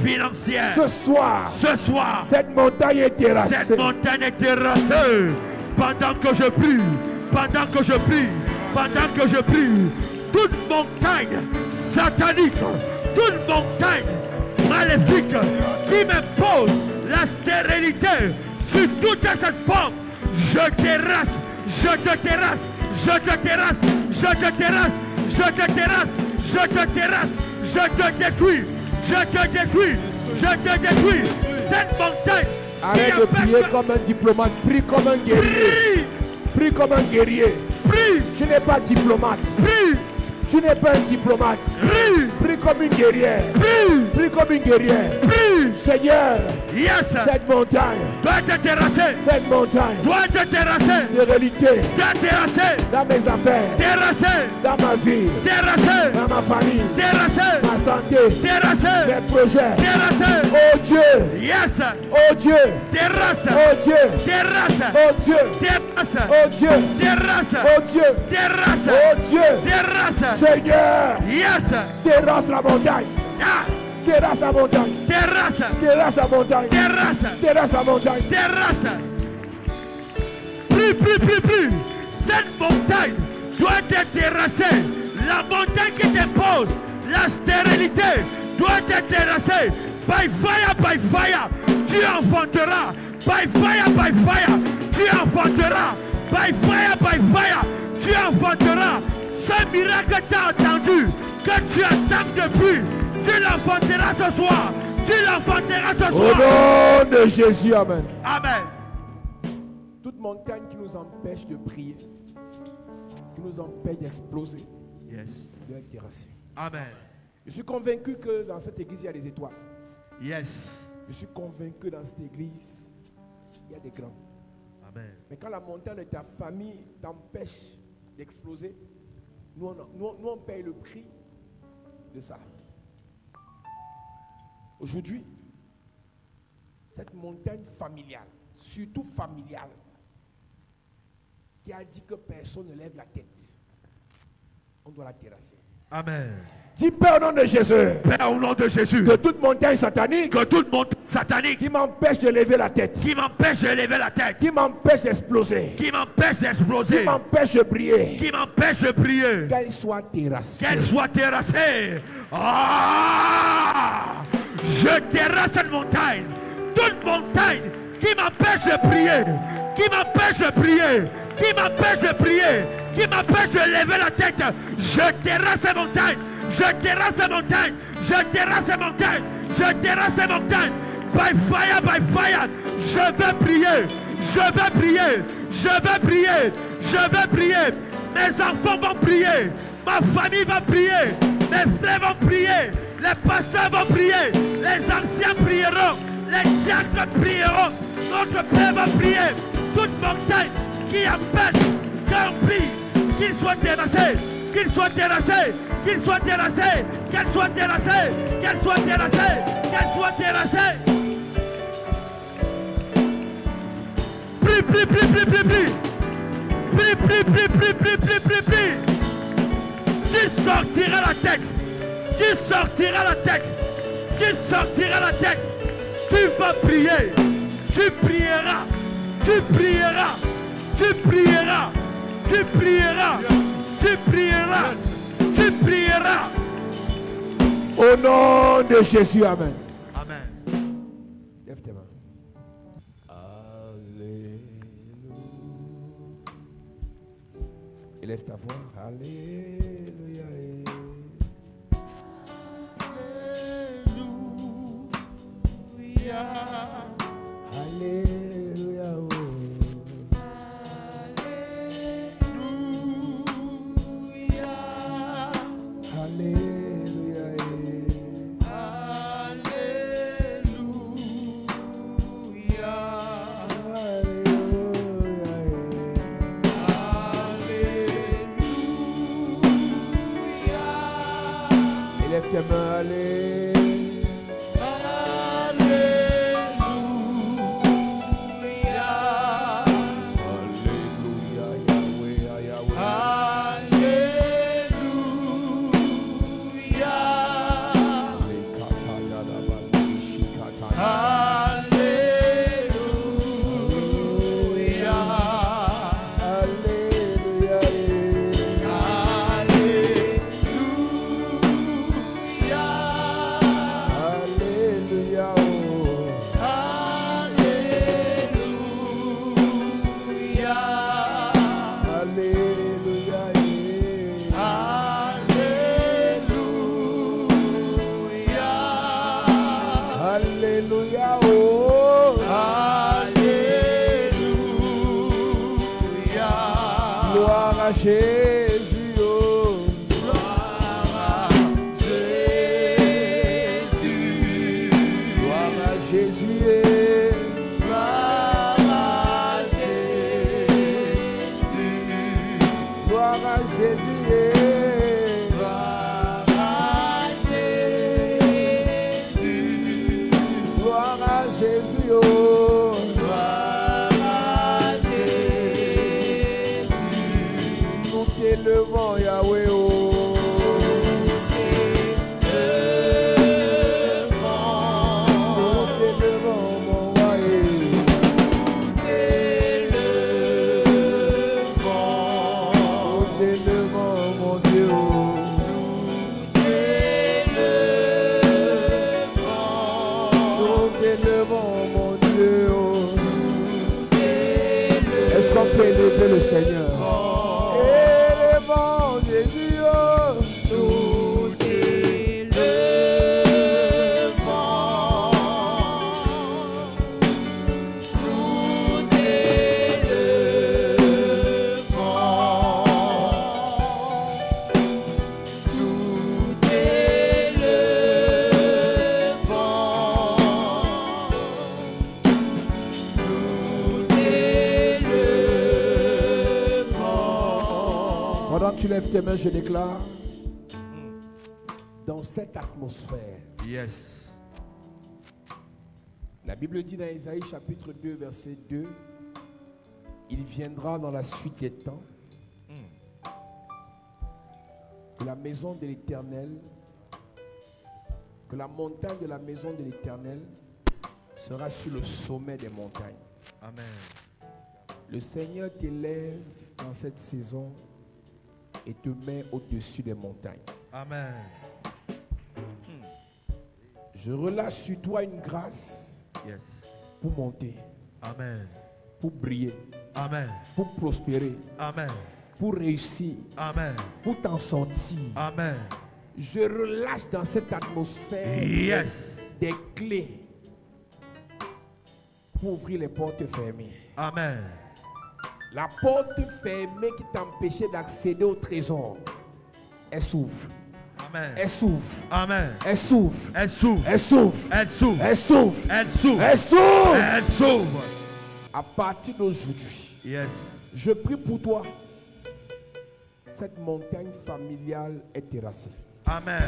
Ce soir, cette montagne est terrassée. Pendant que je prie, toute montagne satanique, toute montagne maléfique qui m'impose la stérilité sur toute cette forme, je te terrasse, je te détruis, cette montagne. Arrête de prier comme un diplomate, prie comme un guerrier. Prie comme un guerrier. Prie. Tu n'es pas diplomate. Prie. Tu n'es pas un diplomate. Prie. Prie comme une guerrière. Prie. Prie comme une guerrière. Prie. Seigneur, yes. Cette montagne doit te terrasser. Cette montagne doit te terrasser. Stérilité doit terrasser. Dans mes affaires. Terrasser. Dans ma vie. Terrasser. Dans ma famille. Terrasser. Ma santé. Terrasser. Mes projets. Terrasser. Oh Dieu. Yes. Oh Dieu. Terrasse. Oh Dieu. Terrasse. Oh Dieu. Terrasse. Oh Dieu. Terrasse. Oh Dieu. Terrasse. Oh Dieu. Terrasse. Seigneur. Yes. Terrasse la montagne. Ah. Terrasse la montagne. Terrasse. Terrasse la montagne. Terrasse. Terrasse la montagne. Terrasse. Plus. Cette montagne doit être terrassée. La montagne qui t'impose la stérilité doit être terrassée. By fire, tu enfanteras. By fire, tu enfanteras. By fire, tu enfanteras. Ce miracle que tu as attendu, que tu attends depuis, tu l'enfanteras ce soir. Tu l'enfanteras ce soir. Au nom de Jésus, amen. Amen. Toute montagne qui nous empêche de prier, qui nous empêche d'exploser, doit être terrassée. Amen. Je suis convaincu que dans cette église, il y a des étoiles. Yes. Je suis convaincu que dans cette église, il y a des grands. Amen. Mais quand la montagne de ta famille t'empêche d'exploser, nous on paye le prix de ça. Aujourd'hui, cette montagne familiale, surtout familiale, qui a dit que personne ne lève la tête, on doit la terrasser. Amen. Dis Père au nom de Jésus. Père, au nom de Jésus. Que toute montagne satanique. Que toute montagne satanique. Qui m'empêche de lever la tête. Qui m'empêche de lever la tête. Qui m'empêche d'exploser. Qui m'empêche d'exploser. Qui m'empêche de prier. Qui m'empêche de prier. Qu'elle soit terrassée. Qu'elle soit terrassée. Ah! Je terrasse cette montagne. Toute montagne qui m'empêche de prier. Qui m'empêche de prier. Qui m'empêche de prier. Qui m'empêche de lever la tête. Je terrasse cette montagne. Je terrasse ces montagnes. Je terrasse ces montagnes. Je terrasse ces montagnes. By fire, by fire. Je vais prier. Je vais prier. Je vais prier. Je vais prier. Mes enfants vont prier. Ma famille va prier. Mes frères vont prier. Les pasteurs vont prier. Les anciens prieront. Les diacres prieront. Notre Père va prier. Toute montagne qui empêche qu'on prie, qu'il soit terrassé. Qu'il soit terrassé, qu'il soit terrassé, qu'elle soit terrassée, qu'elle soit terrassée, qu'elle soit terrassée. Prie, prie, prie, prie, prie, prie. Prie, prie, prie, prie, prie, prie, prie, prie. Tu sortiras la tête. Tu sortiras la tête. Tu sortiras la tête. Tu vas prier. Tu prieras. Tu prieras. Tu prieras. Tu prieras. Tu prieras, tu prieras. Au nom de Jésus, amen. Amen. Lève tes mains. Alléluia. Élève ta voix. Alléluia. Alléluia. Alléluia. Lève tes mains, allez. Alléluia. Alléluia, Yahweh, Yahweh. Alléluia. Alléluia, oh. Alléluia. Gloire à Jésus, oh. Gloire à Jésus. Gloire à Jésus. Gloire à Jésus. Gloire à Jésus. Jésus, oh, gloire à Jésus. Nous t'élevons, Yahweh, oh. Nous t'élevons, mon roi. Nous t'élevons, mon Dieu, oh. Mon Dieu, est-ce qu'on peut élever le Seigneur? Élevons Jésus, oh. Nous t'élevons. Nous t'élevons. Nous pendant que tu lèves tes mains, je déclare dans cette atmosphère, yes, La Bible dit dans Isaïe chapitre 2, verset 2, il viendra dans la suite des temps que la maison de l'Éternel, que la montagne de la maison de l'Éternel sera sur le sommet des montagnes. Amen. Le Seigneur t'élève dans cette saison et te met au-dessus des montagnes. Amen. Je relâche sur toi une grâce Yes. pour monter, Amen. pour briller, Amen. pour prospérer, Amen. pour réussir, Amen. pour t'en sortir. Amen. Je relâche dans cette atmosphère Yes. des clés pour ouvrir les portes fermées. Amen. La porte fermée qui t'empêchait d'accéder au trésor, elle s'ouvre. Amen. Elle s'ouvre. Amen. Elle s'ouvre. Elle s'ouvre. Elle s'ouvre. Elle s'ouvre. Elle s'ouvre. Elle s'ouvre. Elle s'ouvre. Elle s'ouvre. À partir d'aujourd'hui, Yes. je prie pour toi. Cette montagne familiale est terrassée. Amen.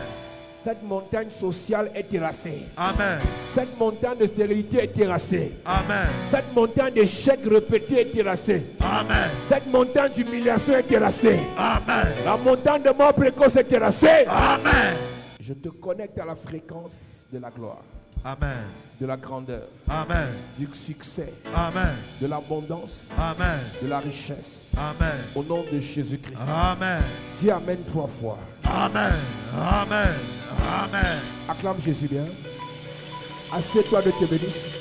Cette montagne sociale est terrassée. Amen. Cette montagne de stérilité est terrassée. Amen. Cette montagne d'échecs répétés est terrassée. Amen. Cette montagne d'humiliation est terrassée. Amen. La montagne de mort précoce est terrassée. Amen. Je te connecte à la fréquence de la gloire, Amen. de la grandeur, Amen. du succès, Amen. de l'abondance, Amen. de la richesse. Amen. Au nom de Jésus-Christ. Amen. Dis Amen 3 fois. Amen. Amen. Amen. Acclame Jésus bien. Assieds-toi, de te bénisse.